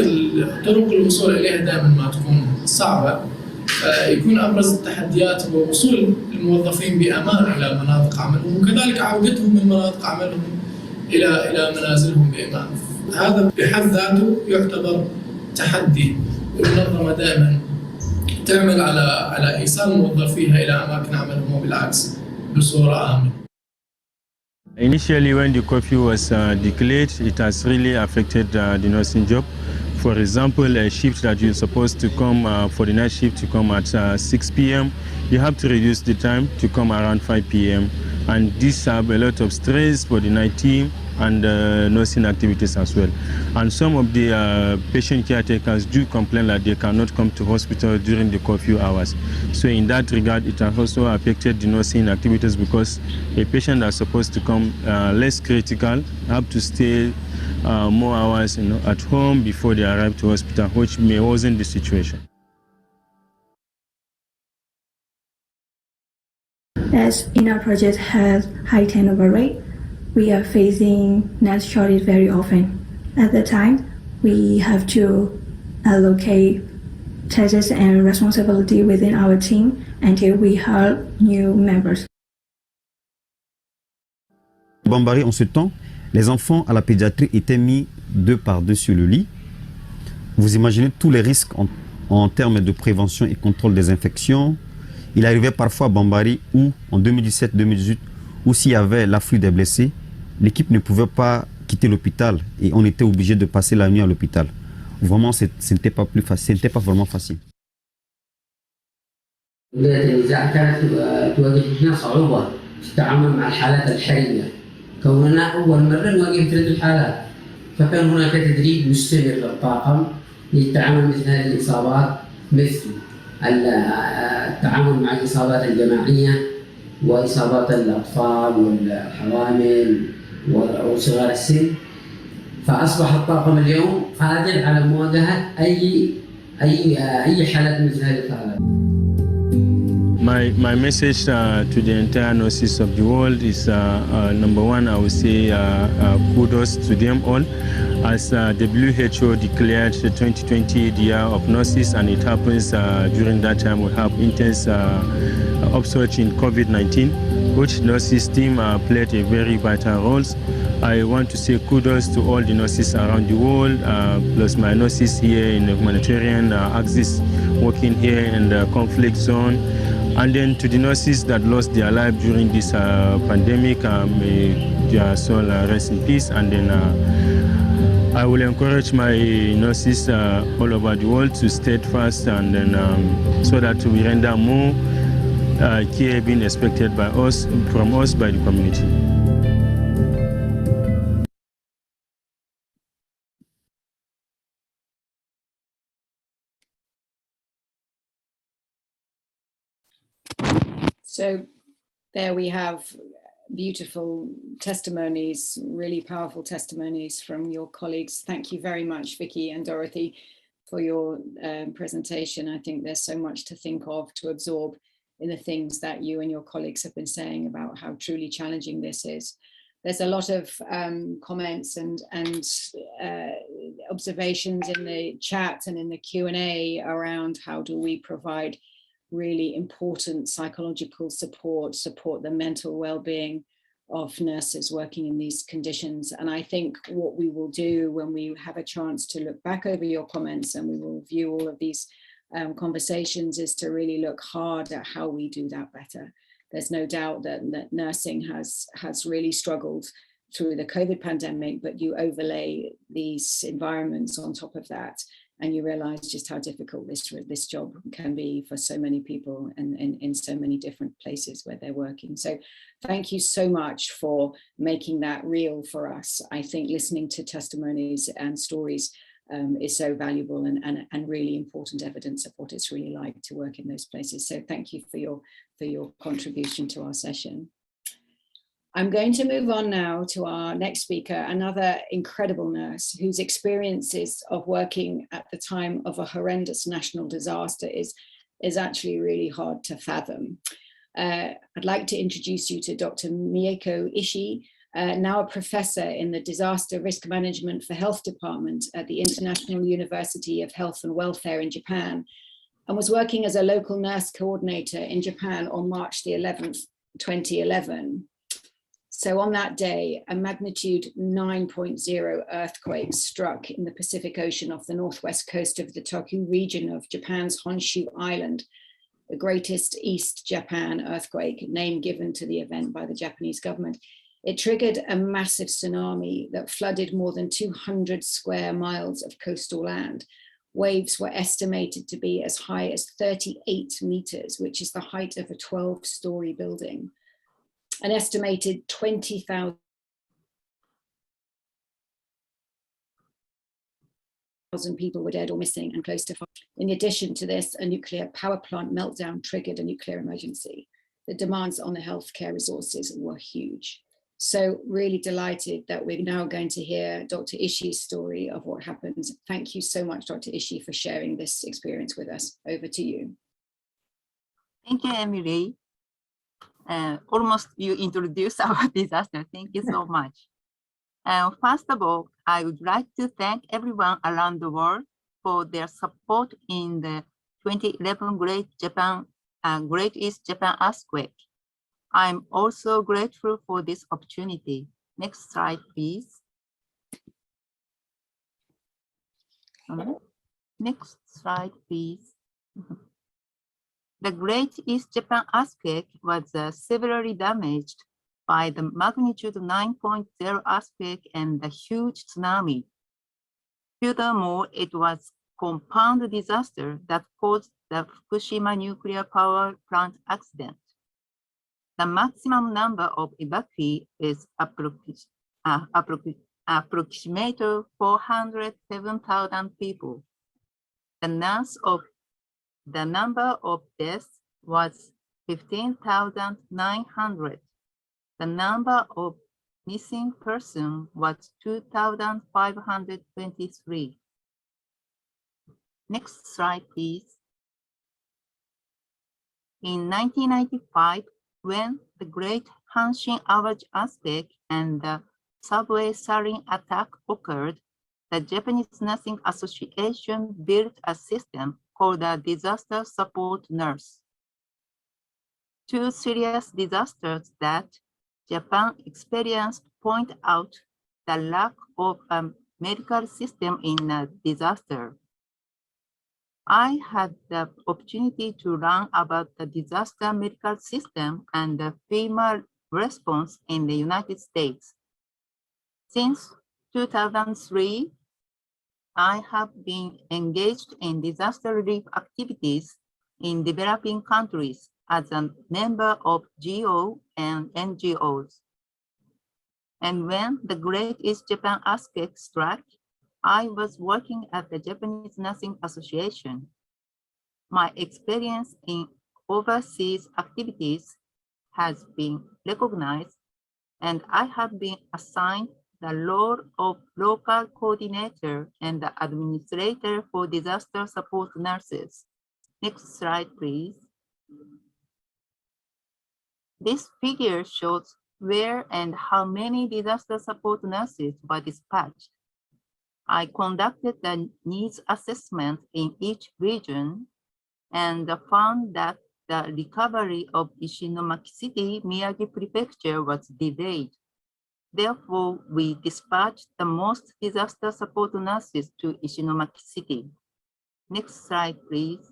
طرق الوصول إليها دائما ما تكون صعبة. فيكون أبرز التحديات هو وصول الموظفين بأمان إلى مناطق عملهم، وكذلك عودتهم من مناطق عملهم إلى منازلهم بأمان. هذا بحد ذاته يعتبر تحدي، والمنظمة دائما تعمل على إيصال موظفيها إلى أماكن عملهم وبالعكس بصورة آمنة. Initially, when the curfew was declared, it has really affected the nursing job. For example, a shift that you're supposed to come for the night shift to come at 6 p.m., you have to reduce the time to come around 5 p.m. And this have a lot of stress for the night team and nursing activities as well. And some of the patient caretakers do complain that they cannot come to hospital during the curfew hours. So in that regard, it has also affected the nursing activities because a patient that's supposed to come less critical have to stay more hours at home before they arrive to hospital, which wasn't the situation. As in our project has high turnover rate, we are facing nurse shortage very often. At the time, we have to allocate tasks and responsibility within our team until we hire new members. Bambari, en ce temps, les enfants à la pédiatrie étaient mis 2 par 2 sur le lit. Vous imaginez tous les risques en termes de prévention et contrôle des infections. Il arrivait parfois à Bambari où, en 2017-2018, où s'il y avait l'afflux des blessés, l'équipe ne pouvait pas quitter l'hôpital et on était obligé de passer la nuit à l'hôpital. Vraiment, ce n'était pas plus facile, ce n'était pas vraiment facile. تواجهنا صعوبة في التعامل مع الحالات الحرجة كوننا أول مرة نواجه مثل الحالات، فكان هناك تدريب مستمر للطاقم للتعامل مثل هذه الإصابات، مثل التعامل مع الإصابات الجماعية وإصابات الأطفال والحوامل وصغار السن. فأصبح الطاقم اليوم قادر على مواجهة أي حالات مثل هذه الحالات. My message to the entire nurses of the world is number one, I would say kudos to them all. As WHO declared the 2020 the year of nurses, and it happens during that time we have intense upsurge in COVID-19, which nurses team played a very vital role. I want to say kudos to all the nurses around the world, plus my nurses here in the humanitarian axis, working here in the conflict zone. And then to the nurses that lost their life during this pandemic, may their soul rest in peace. And then I will encourage my nurses all over the world to steadfast, and then so that we render more care being expected by us, from us, by the community. So there we have beautiful testimonies, really powerful testimonies from your colleagues. Thank you very much, Vicky and Dorothy, for your presentation. I think there's so much to think of, to absorb in the things that you and your colleagues have been saying about how truly challenging this is. There's a lot of comments and observations in the chat and in the Q&A around how do we provide really important psychological support the mental well-being of nurses working in these conditions. And I think what we will do when we have a chance to look back over your comments and we will review all of these conversations is to really look hard at how we do that better. There's no doubt that nursing has really struggled through the COVID pandemic, but you overlay these environments on top of that, and you realize just how difficult this job can be for so many people and in so many different places where they're working. So thank you so much for making that real for us. I think listening to testimonies and stories is so valuable and really important evidence of what it's really like to work in those places. So thank you for your contribution to our session. I'm going to move on now to our next speaker, another incredible nurse whose experiences of working at the time of a horrendous national disaster is actually really hard to fathom. I'd like to introduce you to Dr. Mieko Ishii, now a professor in the Disaster Risk Management for Health Department at the International University of Health and Welfare in Japan, and was working as a local nurse coordinator in Japan on March the 11th, 2011. So on that day, a magnitude 9.0 earthquake struck in the Pacific Ocean off the northwest coast of the Toku region of Japan's Honshu Island, the greatest East Japan earthquake, name given to the event by the Japanese government. It triggered a massive tsunami that flooded more than 200 square miles of coastal land. Waves were estimated to be as high as 38 meters, which is the height of a 12-story building. An estimated 20,000 people were dead or missing and close to 5. In addition to this, a nuclear power plant meltdown triggered a nuclear emergency. The demands on the healthcare resources were huge. So really delighted that we're now going to hear Dr. Ishii's story of what happened. Thank you so much, Dr. Ishii, for sharing this experience with us. Over to you. Thank you, Emily. Almost you introduced our disaster. Thank you so much. First of all, I would like to thank everyone around the world for their support in the 2011 Great East Japan earthquake. I'm also grateful for this opportunity. Next slide, please. Next slide, please. The Great East Japan earthquake was severely damaged by the magnitude 9.0 earthquake and the huge tsunami. Furthermore, it was a compound disaster that caused the Fukushima nuclear power plant accident. The maximum number of evacuees is approximately 407,000 people. The number of deaths was 15,900. The number of missing persons was 2,523. Next slide, please. In 1995, when the Great Hanshin Awaji earthquake and the subway sarin attack occurred, the Japanese Nursing Association built a system called the Disaster Support Nurse. Two serious disasters that Japan experienced point out the lack of a medical system in a disaster. I had the opportunity to learn about the disaster medical system and the FEMA response in the United States. Since 2003, I have been engaged in disaster relief activities in developing countries as a member of GO and NGOs. And when the Great East Japan earthquake struck, I was working at the Japanese Nursing Association. My experience in overseas activities has been recognized, and I have been assigned the role of local coordinator and the administrator for disaster support nurses. Next slide, please. This figure shows where and how many disaster support nurses were dispatched. I conducted the needs assessment in each region and found that the recovery of Ishinomaki City, Miyagi Prefecture was delayed. Therefore, we dispatched the most disaster support nurses to Ishinomaki City. Next slide, please.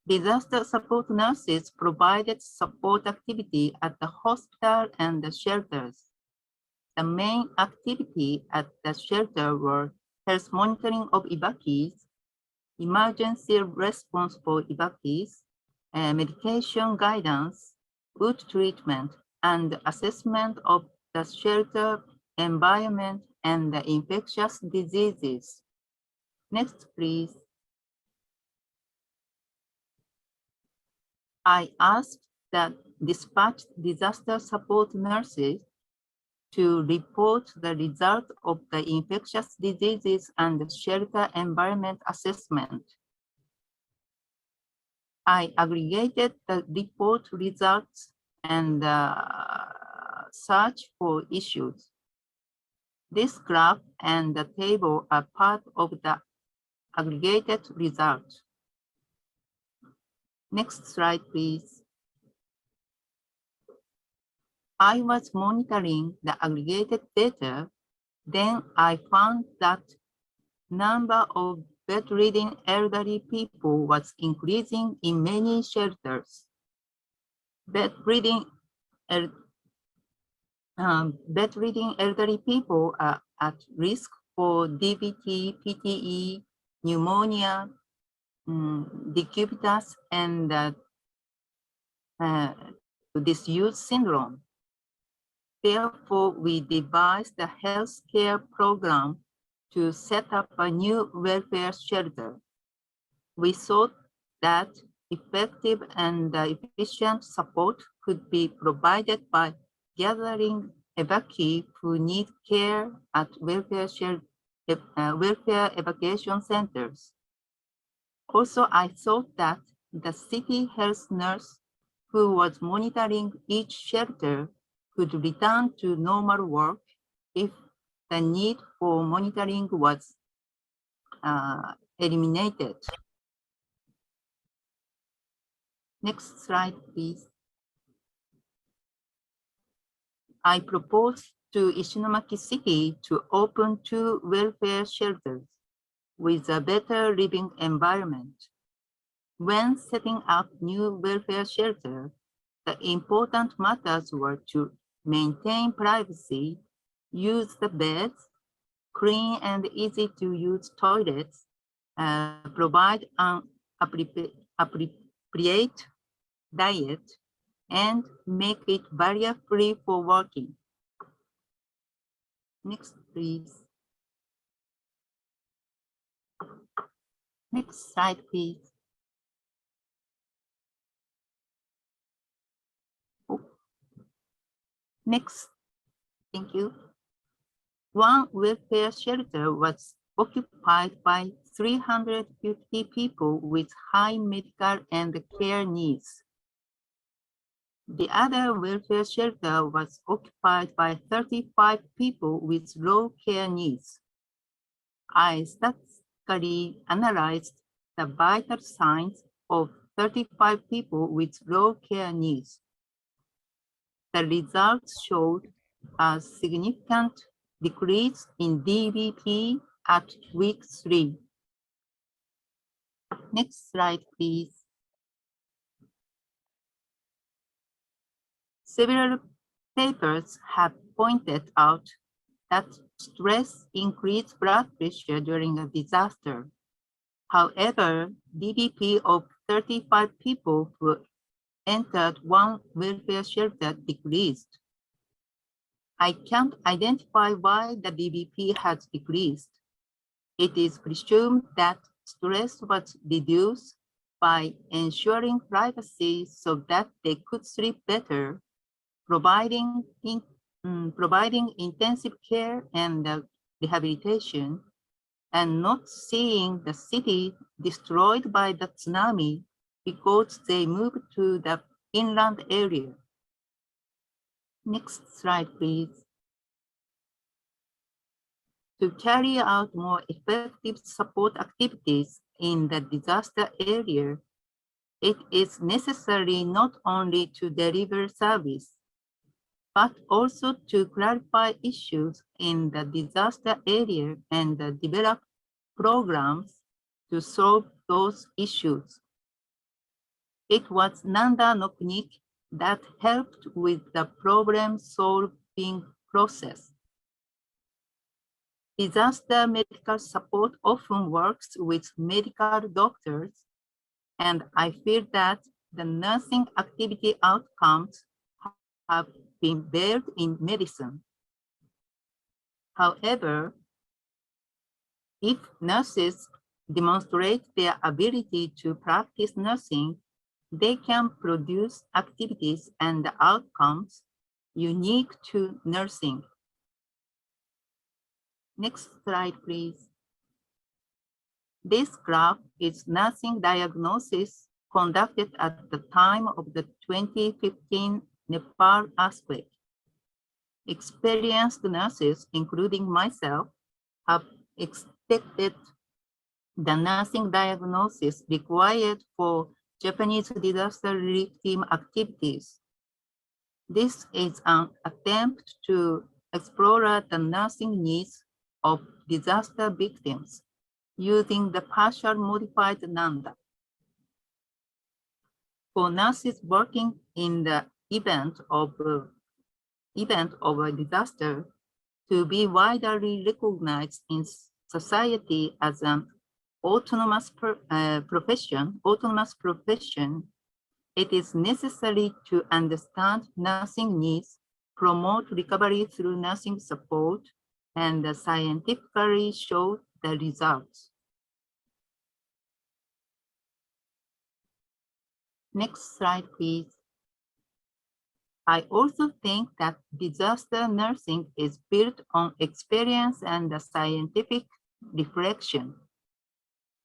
Disaster support nurses provided support activity at the hospital and the shelters. The main activity at the shelter were health monitoring of evacuees, emergency response for evacuees, medication guidance, wound treatment, and assessment of the shelter environment and the infectious diseases. Next, please. I asked the dispatched disaster support nurses to report the result of the infectious diseases and the shelter environment assessment. I aggregated the report results and search for issues. This graph and the table are part of the aggregated result. Next slide, please. I was monitoring the aggregated data, then I found that number of bedridden elderly people was increasing in many shelters. Bedridden elderly people are at risk for DVT, PTE, pneumonia, decubitus, and disuse syndrome. Therefore, we devised a healthcare program to set up a new welfare shelter. We thought that effective and efficient support could be provided by gathering evacuees who need care at welfare evacuation centers. Also, I thought that the city health nurse who was monitoring each shelter could return to normal work if the need for monitoring was eliminated. Next slide, please. I proposed to Ishinomaki City to open 2 welfare shelters with a better living environment. When setting up new welfare shelters, the important matters were to maintain privacy, use the beds, clean and easy to use toilets, provide an appropriate diet, and make it barrier-free for working. Next, please. Next slide, please. Oh. Next, thank you. One welfare shelter was occupied by 350 people with high medical and care needs. The other welfare shelter was occupied by 35 people with low care needs. I statistically analyzed the vital signs of 35 people with low care needs. The results showed a significant decrease in DVP at week 3. Next slide, please. Several papers have pointed out that stress increased blood pressure during a disaster. However, DVP of 35 people who entered one welfare shelter decreased. I can't identify why the DVP has decreased. It is presumed that stress was reduced by ensuring privacy so that they could sleep better, providing intensive care and rehabilitation, and not seeing the city destroyed by the tsunami because they moved to the inland area. Next slide, please. To carry out more effective support activities in the disaster area, it is necessary not only to deliver service, but also to clarify issues in the disaster area and develop programs to solve those issues. It was Nanda Noknik that helped with the problem-solving process. Disaster medical support often works with medical doctors, and I feel that the nursing activity outcomes have been built in medicine. However, if nurses demonstrate their ability to practice nursing, they can produce activities and outcomes unique to nursing. Next slide, please. This graph is nursing diagnosis conducted at the time of the 2015 Nepal earthquake. Experienced nurses, including myself, have expected the nursing diagnosis required for Japanese disaster relief team activities. This is an attempt to explore the nursing needs of disaster victims using the partial modified NANDA. For nurses working in the event of a disaster to be widely recognized in society as an autonomous profession, it is necessary to understand nursing needs, promote recovery through nursing support, and scientifically show the results. Next slide, please. I also think that disaster nursing is built on experience and scientific reflection.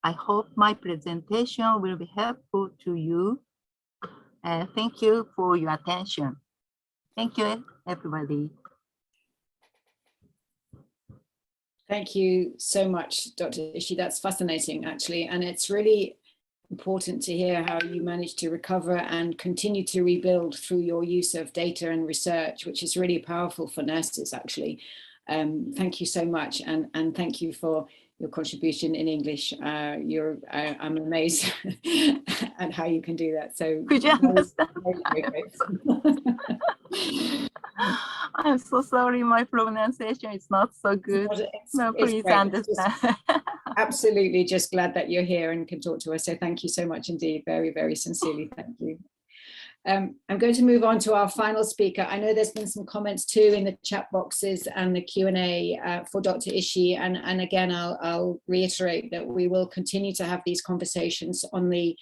I hope my presentation will be helpful to you. Thank you for your attention. Thank you, everybody. Thank you so much, Dr. Ishii. That's fascinating, actually. And it's really important to hear how you managed to recover and continue to rebuild through your use of data and research, which is really powerful for nurses, actually. Thank you so much. And thank you for your contribution in English. I'm amazed at how you can do that. So could you understand? Very I'm so sorry, my pronunciation is not so good. No, please understand. Absolutely, just glad that you're here and can talk to us. So thank you so much indeed. Very, very sincerely, thank you. I'm going to move on to our final speaker. I know there's been some comments too in the chat boxes and the Q&A for Dr. Ishii. And again, I'll reiterate that we will continue to have these conversations on the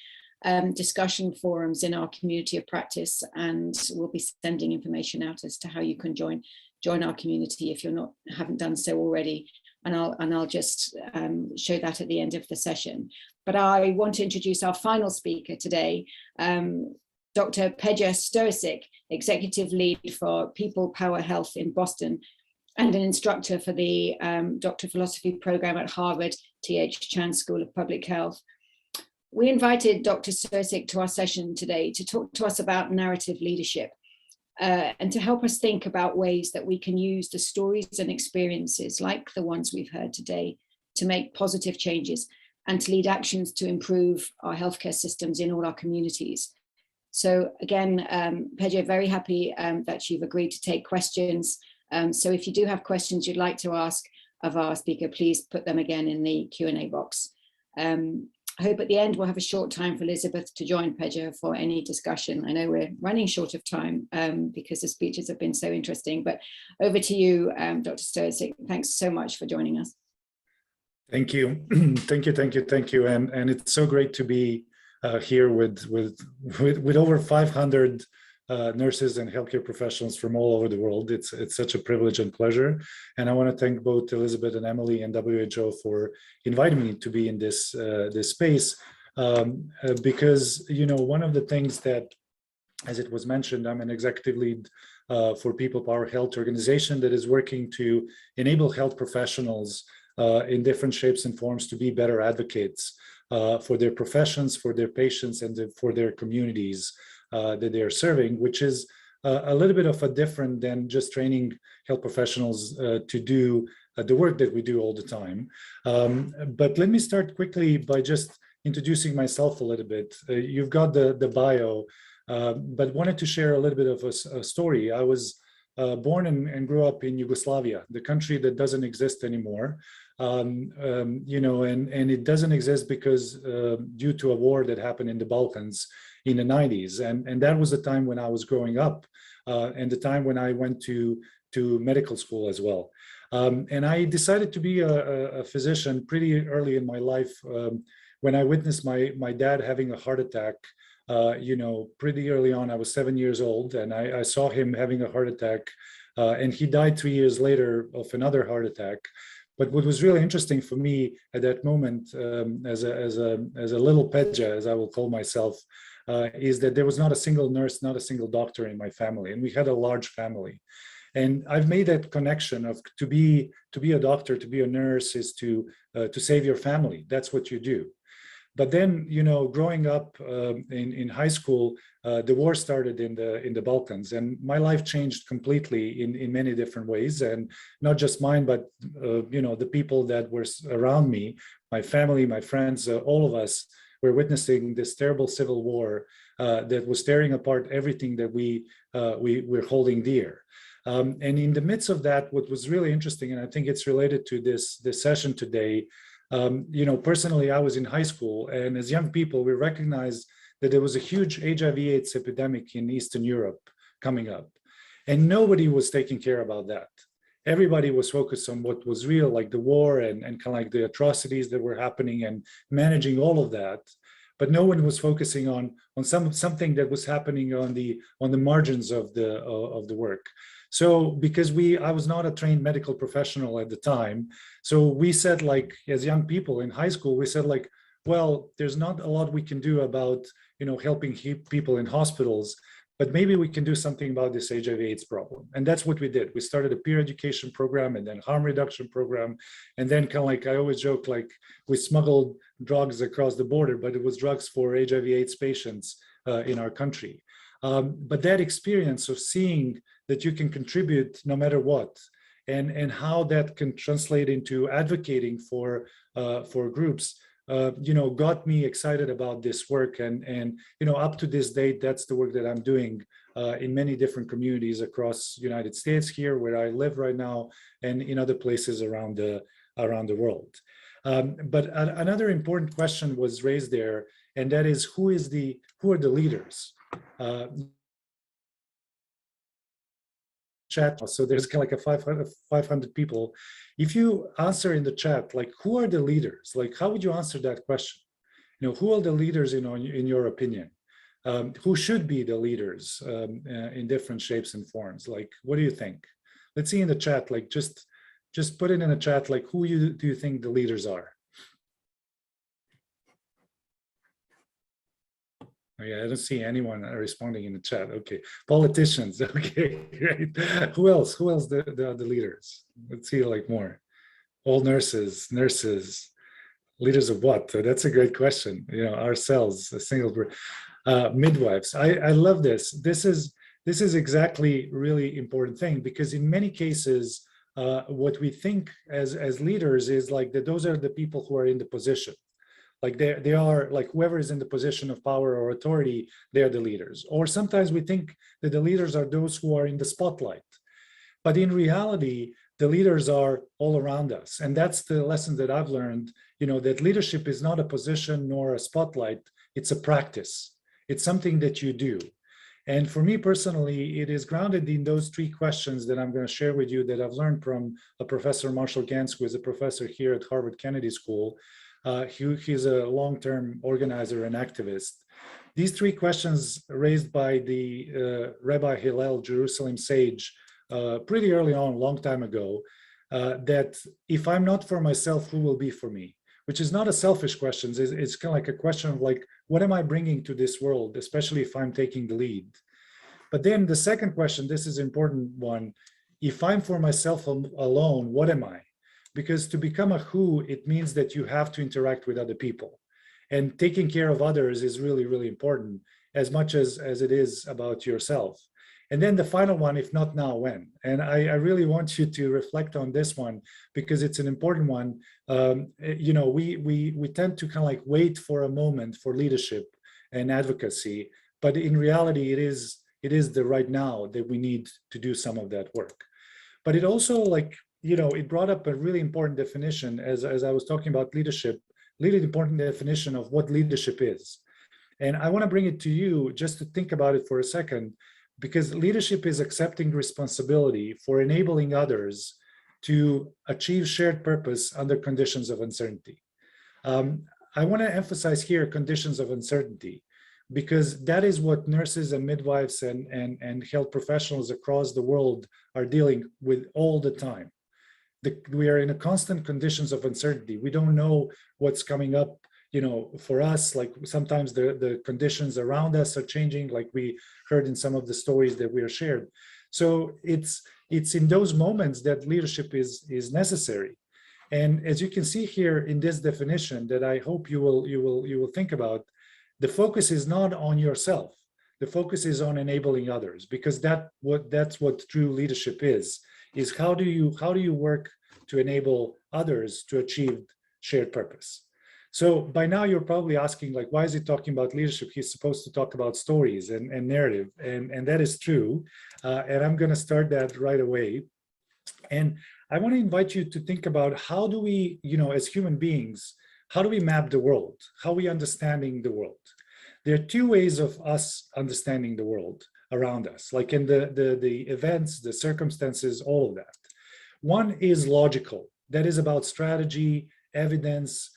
discussion forums in our community of practice, and we'll be sending information out as to how you can join our community if you haven't done so already. And I'll just show that at the end of the session. But I want to introduce our final speaker today, Dr. Peja Stosic, Executive Lead for People Power Health in Boston, and an instructor for the Doctor of Philosophy program at Harvard T.H. Chan School of Public Health. We invited Dr. Stosic to our session today to talk to us about narrative leadership and to help us think about ways that we can use the stories and experiences like the ones we've heard today to make positive changes and to lead actions to improve our healthcare systems in all our communities. So again, Peja, very happy that you've agreed to take questions. So if you do have questions you'd like to ask of our speaker, please put them again in the Q&A box. I hope at the end we'll have a short time for Elizabeth to join Peja for any discussion. I know we're running short of time because the speeches have been so interesting, but over to you, Dr. Stosic. Thanks so much for joining us. Thank you. Thank you. And it's so great to be here with over 500 nurses and healthcare professionals from all over the world. It's such a privilege and pleasure. And I want to thank both Elizabeth and Emily and WHO for inviting me to be in this space because, you know, one of the things that, as it was mentioned, I'm an executive lead for People Power Health organization that is working to enable health professionals in different shapes and forms to be better advocates for their professions, for their patients, and for their communities that they are serving, which is a little bit of a different than just training health professionals to do the work that we do all the time. But let me start quickly by just introducing myself a little bit. You've got the bio, but wanted to share a little bit of a story. I was born and grew up in Yugoslavia, the country that doesn't exist anymore. You know, and it doesn't exist because due to a war that happened in the Balkans in the 90s. And that was the time when I was growing up and the time when I went to medical school as well. And I decided to be a physician pretty early in my life when I witnessed my dad having a heart attack. You know, pretty early on. I was 7 years old and I saw him having a heart attack and he died 3 years later of another heart attack. But what was really interesting for me at that moment, as a little Peja, as I will call myself, is that there was not a single nurse, not a single doctor in my family, and we had a large family. And I've made that connection of to be a doctor, to be a nurse is to save your family. That's what you do. But then, growing up in high school, the war started in the Balkans, and my life changed completely in many different ways, and not just mine, but the people that were around me, my family, my friends, all of us were witnessing this terrible civil war that was tearing apart everything that we were holding dear. And in the midst of that, what was really interesting, and I think it's related to this session today, personally, I was in high school, and as young people, we recognized that there was a huge HIV/AIDS epidemic in Eastern Europe coming up, and nobody was taking care about that. Everybody was focused on what was real, like the war and kind of like the atrocities that were happening and managing all of that. But no one was focusing on something that was happening on the margins of the work. So because I was not a trained medical professional at the time, so we said, like, as young people in high school, we said, like, well, there's not a lot we can do about helping people in hospitals, but maybe we can do something about this HIV/AIDS problem. And that's what we did. We started a peer education program and then harm reduction program. And then kind of like, I always joke, like, we smuggled drugs across the border, but it was drugs for HIV/AIDS patients in our country. But that experience of seeing that you can contribute no matter what, and how that can translate into advocating for groups, got me excited about this work, and up to this date, that's the work that I'm doing in many different communities across the United States, here where I live right now, and in other places around the world. But another important question was raised there, and that is, who are the leaders? Chat. So there's kind of like a 500 people. If you answer in the chat, like, who are the leaders? Like, how would you answer that question? Who are the leaders in your opinion? Who should be the leaders in different shapes and forms? Like, what do you think? Let's see in the chat, like, just put it in the chat, like, who do you think the leaders are? Oh, yeah, I don't see anyone responding in the chat. Okay, politicians. Okay, great. Who else? Who else? The leaders. Let's see, like, more. All nurses. Leaders of what? That's a great question. Ourselves, a single group. Midwives. I love this. This is exactly really important thing, because in many cases, what we think as leaders is like that those are the people who are in the position. Like they are, like, whoever is in the position of power or authority, they are the leaders. Or sometimes we think that the leaders are those who are in the spotlight. But in reality, the leaders are all around us. And that's the lesson that I've learned, that leadership is not a position nor a spotlight, it's a practice. It's something that you do. And for me personally, it is grounded in those three questions that I'm going to share with you that I've learned from a Professor Marshall Gantz, who is a professor here at Harvard Kennedy School. He's a long-term organizer and activist. These three questions raised by the Rabbi Hillel, Jerusalem sage, pretty early on, a long time ago, that if I'm not for myself, who will be for me? Which is not a selfish question. It's kind of like a question of, like, what am I bringing to this world, especially if I'm taking the lead? But then the second question, this is an important one. If I'm for myself alone, what am I? Because to become a who, it means that you have to interact with other people. And taking care of others is really, really important, as much as it is about yourself. And then the final one, if not now, when? And I really want you to reflect on this one, because it's an important one. We tend to kind of like wait for a moment for leadership and advocacy, but in reality, it is the right now that we need to do some of that work. But it also, like, it brought up a really important definition as I was talking about leadership, really important definition of what leadership is. And I want to bring it to you just to think about it for a second, because leadership is accepting responsibility for enabling others to achieve shared purpose under conditions of uncertainty. I want to emphasize here conditions of uncertainty, because that is what nurses and midwives and health professionals across the world are dealing with all the time. We are in a constant conditions of uncertainty. We don't know what's coming up, for us. Like, sometimes the conditions around us are changing, like we heard in some of the stories that we are shared. So it's in those moments that leadership is necessary. And as you can see here in this definition that I hope you will think about, the focus is not on yourself. The focus is on enabling others, because that's what true leadership is how do you work to enable others to achieve shared purpose. So by now you're probably asking, like, why is he talking about leadership? He's supposed to talk about stories and narrative, and that is true. And I'm going to start that right away. And I want to invite you to think about how do we, as human beings, how do we map the world? How are we understanding the world? There are two ways of us understanding the world around us, like in the events, the circumstances, all of that. One is logical. That is about strategy, evidence,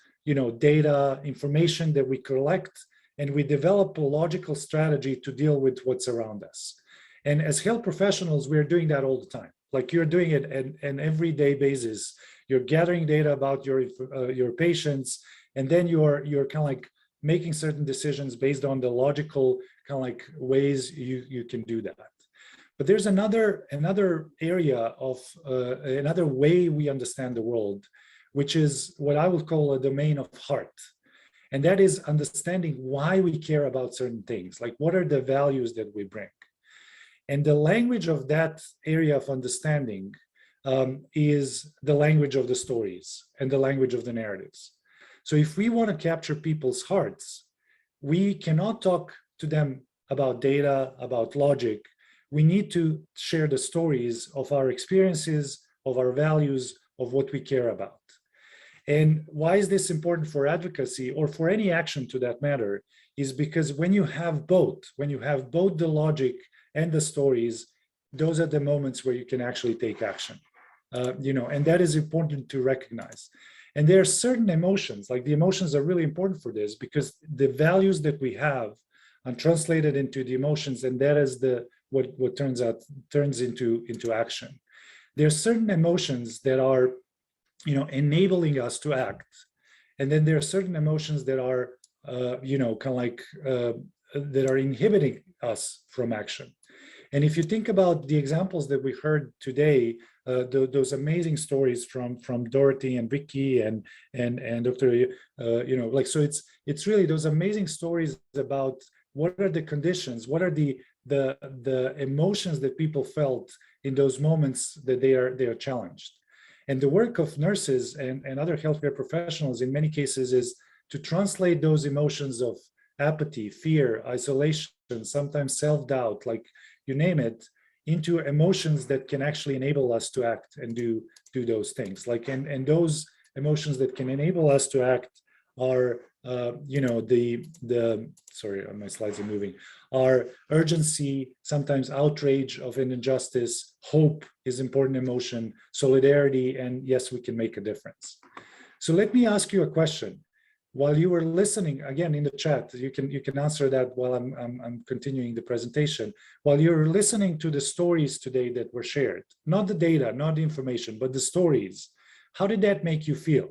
data, information that we collect, and we develop a logical strategy to deal with what's around us. And as health professionals, we're doing that all the time. Like you're doing it on an everyday basis. You're gathering data about your patients, and then you're kind of like making certain decisions based on the logical kind of like ways you can do that. But there's another area of another way we understand the world, which is what I would call a domain of heart. And that is understanding why we care about certain things, like what are the values that we bring. And the language of that area of understanding is the language of the stories and the language of the narratives. So if we want to capture people's hearts, we cannot talk to them about data, about logic. We need to share the stories of our experiences, of our values, of what we care about. And why is this important for advocacy or for any action to that matter? Is because when you have both the logic and the stories, those are the moments where you can actually take action. And that is important to recognize. And there are certain emotions, like the emotions are really important for this, because the values that we have are translated into the emotions, and that is what turns into action. There are certain emotions that are enabling us to act, and then there are certain emotions that are that are inhibiting us from action. And if you think about the examples that we heard today, those amazing stories from Dorothy and Vicky and Dr. So it's really those amazing stories about what are the conditions, what are the emotions that people felt in those moments that they are challenged. And the work of nurses and other healthcare professionals in many cases is to translate those emotions of apathy, fear, isolation, sometimes self-doubt, like you name it, into emotions that can actually enable us to act and do those things. Like and those emotions that can enable us to act are sorry, my slides are moving, are urgency, sometimes outrage of an injustice, hope is important emotion, solidarity, and yes, we can make a difference. So let me ask you a question. While you were listening, again in the chat, you can answer that while I'm continuing the presentation. While you're listening to the stories today that were shared, not the data, not the information, but the stories, how did that make you feel?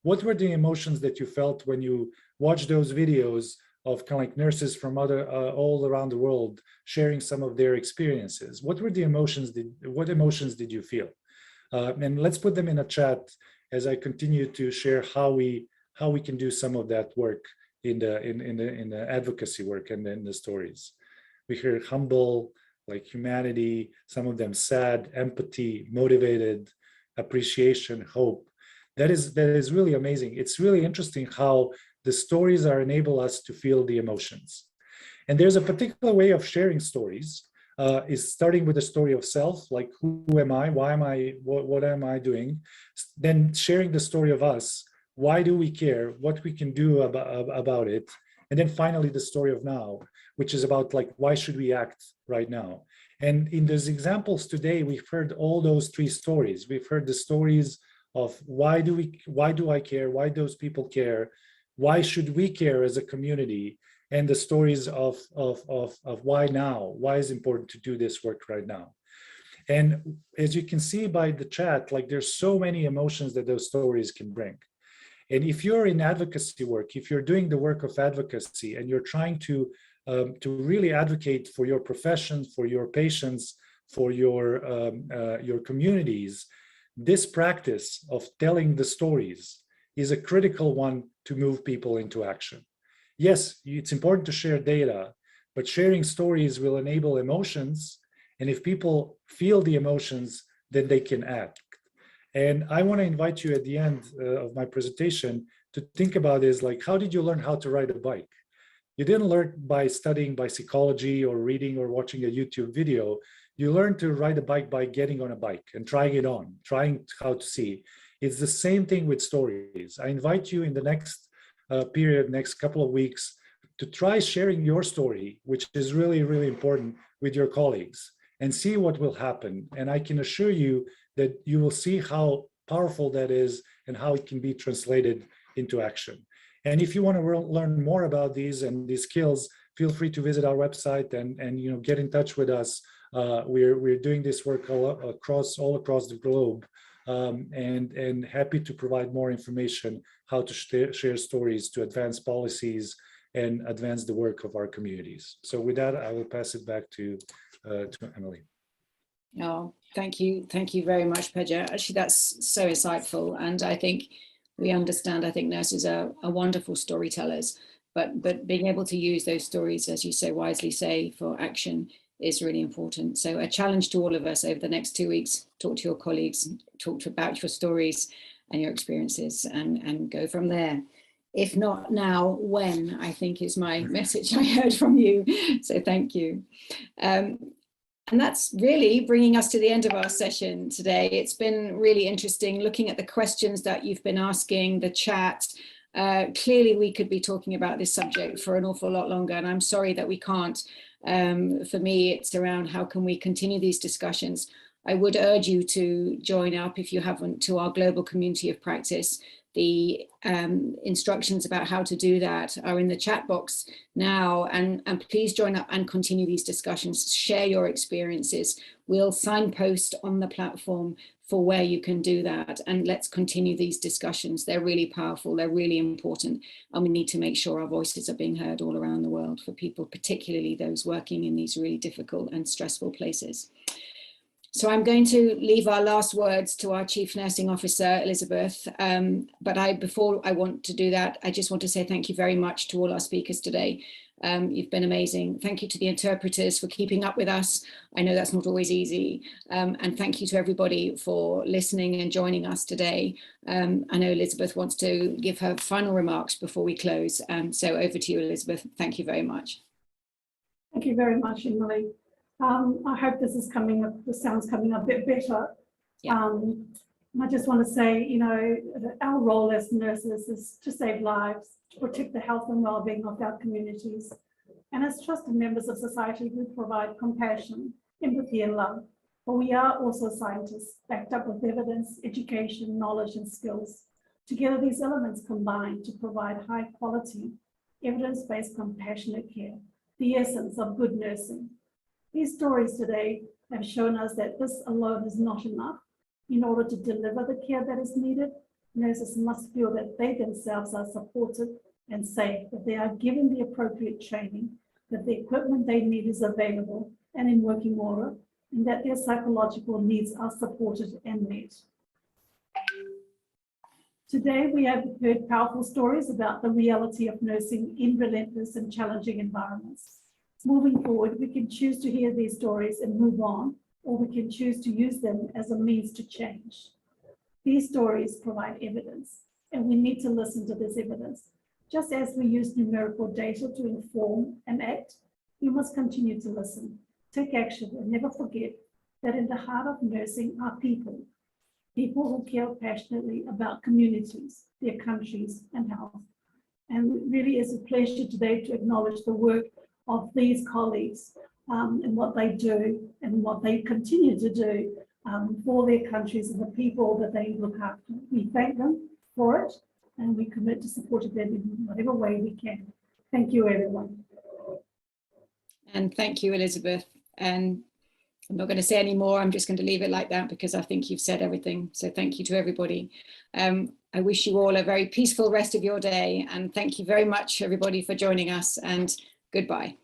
What were the emotions that you felt when you watched those videos of kind of like nurses from all around the world sharing some of their experiences? What were the emotions? What emotions did you feel? And let's put them in a chat as I continue to share how we can do some of that work in the advocacy work and in the stories. We hear humble, like humanity, some of them sad, empathy, motivated, appreciation, hope. That is really amazing. It's really interesting how the stories enable us to feel the emotions. And there's a particular way of sharing stories, is starting with the story of self, like who am I, why am I, what am I doing? Then sharing the story of us, why do we care, what we can do about it? And then finally, the story of now, which is about like, why should we act right now? And in those examples today, we've heard all those three stories. We've heard the stories of why do I care, why those people care, why should we care as a community, and the stories of why now, why is it important to do this work right now. And as you can see by the chat, like there's so many emotions that those stories can bring. And if you're in advocacy work, if you're doing the work of advocacy and you're trying to really advocate for your profession, for your patients, for your communities, this practice of telling the stories is a critical one to move people into action. Yes, it's important to share data, but sharing stories will enable emotions. And if people feel the emotions, then they can act. And I want to invite you at the end of my presentation to think about is like, how did you learn how to ride a bike? You didn't learn by studying by psychology or reading or watching a YouTube video. You learn to ride a bike by getting on a bike and trying it on, trying how to see. It's the same thing with stories. I invite you in the next period, next couple of weeks, to try sharing your story, which is really, really important, with your colleagues and see what will happen. And I can assure you that you will see how powerful that is and how it can be translated into action. And if you want to learn more about these and these skills, feel free to visit our website and get in touch with us. We're doing this work all across the globe, and happy to provide more information how to share stories to advance policies and advance the work of our communities. So with that, I will pass it back to Emily. Oh, thank you very much, Pedja. Actually, that's so insightful, and I think we understand. I think nurses are wonderful storytellers, but being able to use those stories, as you so wisely say, for action is really important. So a challenge to all of us over the next 2 weeks: talk to your colleagues, talk about your stories and your experiences, and go from there. If not now, when, I think is my message I heard from you. So thank you. And that's really bringing us to the end of our session today. It's been really interesting looking at the questions that you've been asking, the chat. Clearly, we could be talking about this subject for an awful lot longer, and I'm sorry that we can't. For me, it's around how can we continue these discussions. I would urge you to join up, if you haven't, to our global community of practice. The instructions about how to do that are in the chat box now, and please join up and continue these discussions. Share your experiences. We'll signpost on the platform for where you can do that, and let's continue these discussions. They're really powerful, they're really important, and we need to make sure our voices are being heard all around the world for people, particularly those working in these really difficult and stressful places. So I'm going to leave our last words to our Chief Nursing Officer, Elizabeth. But before I want to do that, I just want to say thank you very much to all our speakers today. You've been amazing. Thank you to the interpreters for keeping up with us. I know that's not always easy. And thank you to everybody for listening and joining us today. I know Elizabeth wants to give her final remarks before we close. So over to you, Elizabeth. Thank you very much. Thank you very much, Emily. I hope this is coming up, the sound's coming up a bit better. Yeah. I just want to say, that our role as nurses is to save lives, to protect the health and well-being of our communities. And as trusted members of society, we provide compassion, empathy, and love. But we are also scientists, backed up with evidence, education, knowledge, and skills. Together, these elements combine to provide high quality, evidence-based compassionate care, the essence of good nursing. These stories today have shown us that this alone is not enough. In order to deliver the care that is needed, nurses must feel that they themselves are supported and safe, that they are given the appropriate training, that the equipment they need is available and in working order, and that their psychological needs are supported and met. Today, we have heard powerful stories about the reality of nursing in relentless and challenging environments. Moving forward, we can choose to hear these stories and move on, or we can choose to use them as a means to change. These stories provide evidence, and we need to listen to this evidence. Just as we use numerical data to inform and act, we must continue to listen, take action, and never forget that in the heart of nursing are people who care passionately about communities, their countries, and health. And it really is a pleasure today to acknowledge the work of these colleagues and what they do and what they continue to do for their countries and the people that they look after. We thank them for it, and we commit to supporting them in whatever way we can. Thank you, everyone. And thank you, Elizabeth. And I'm not going to say any more. I'm just going to leave it like that because I think you've said everything. So thank you to everybody. I wish you all a very peaceful rest of your day. And thank you very much, everybody, for joining us, and goodbye.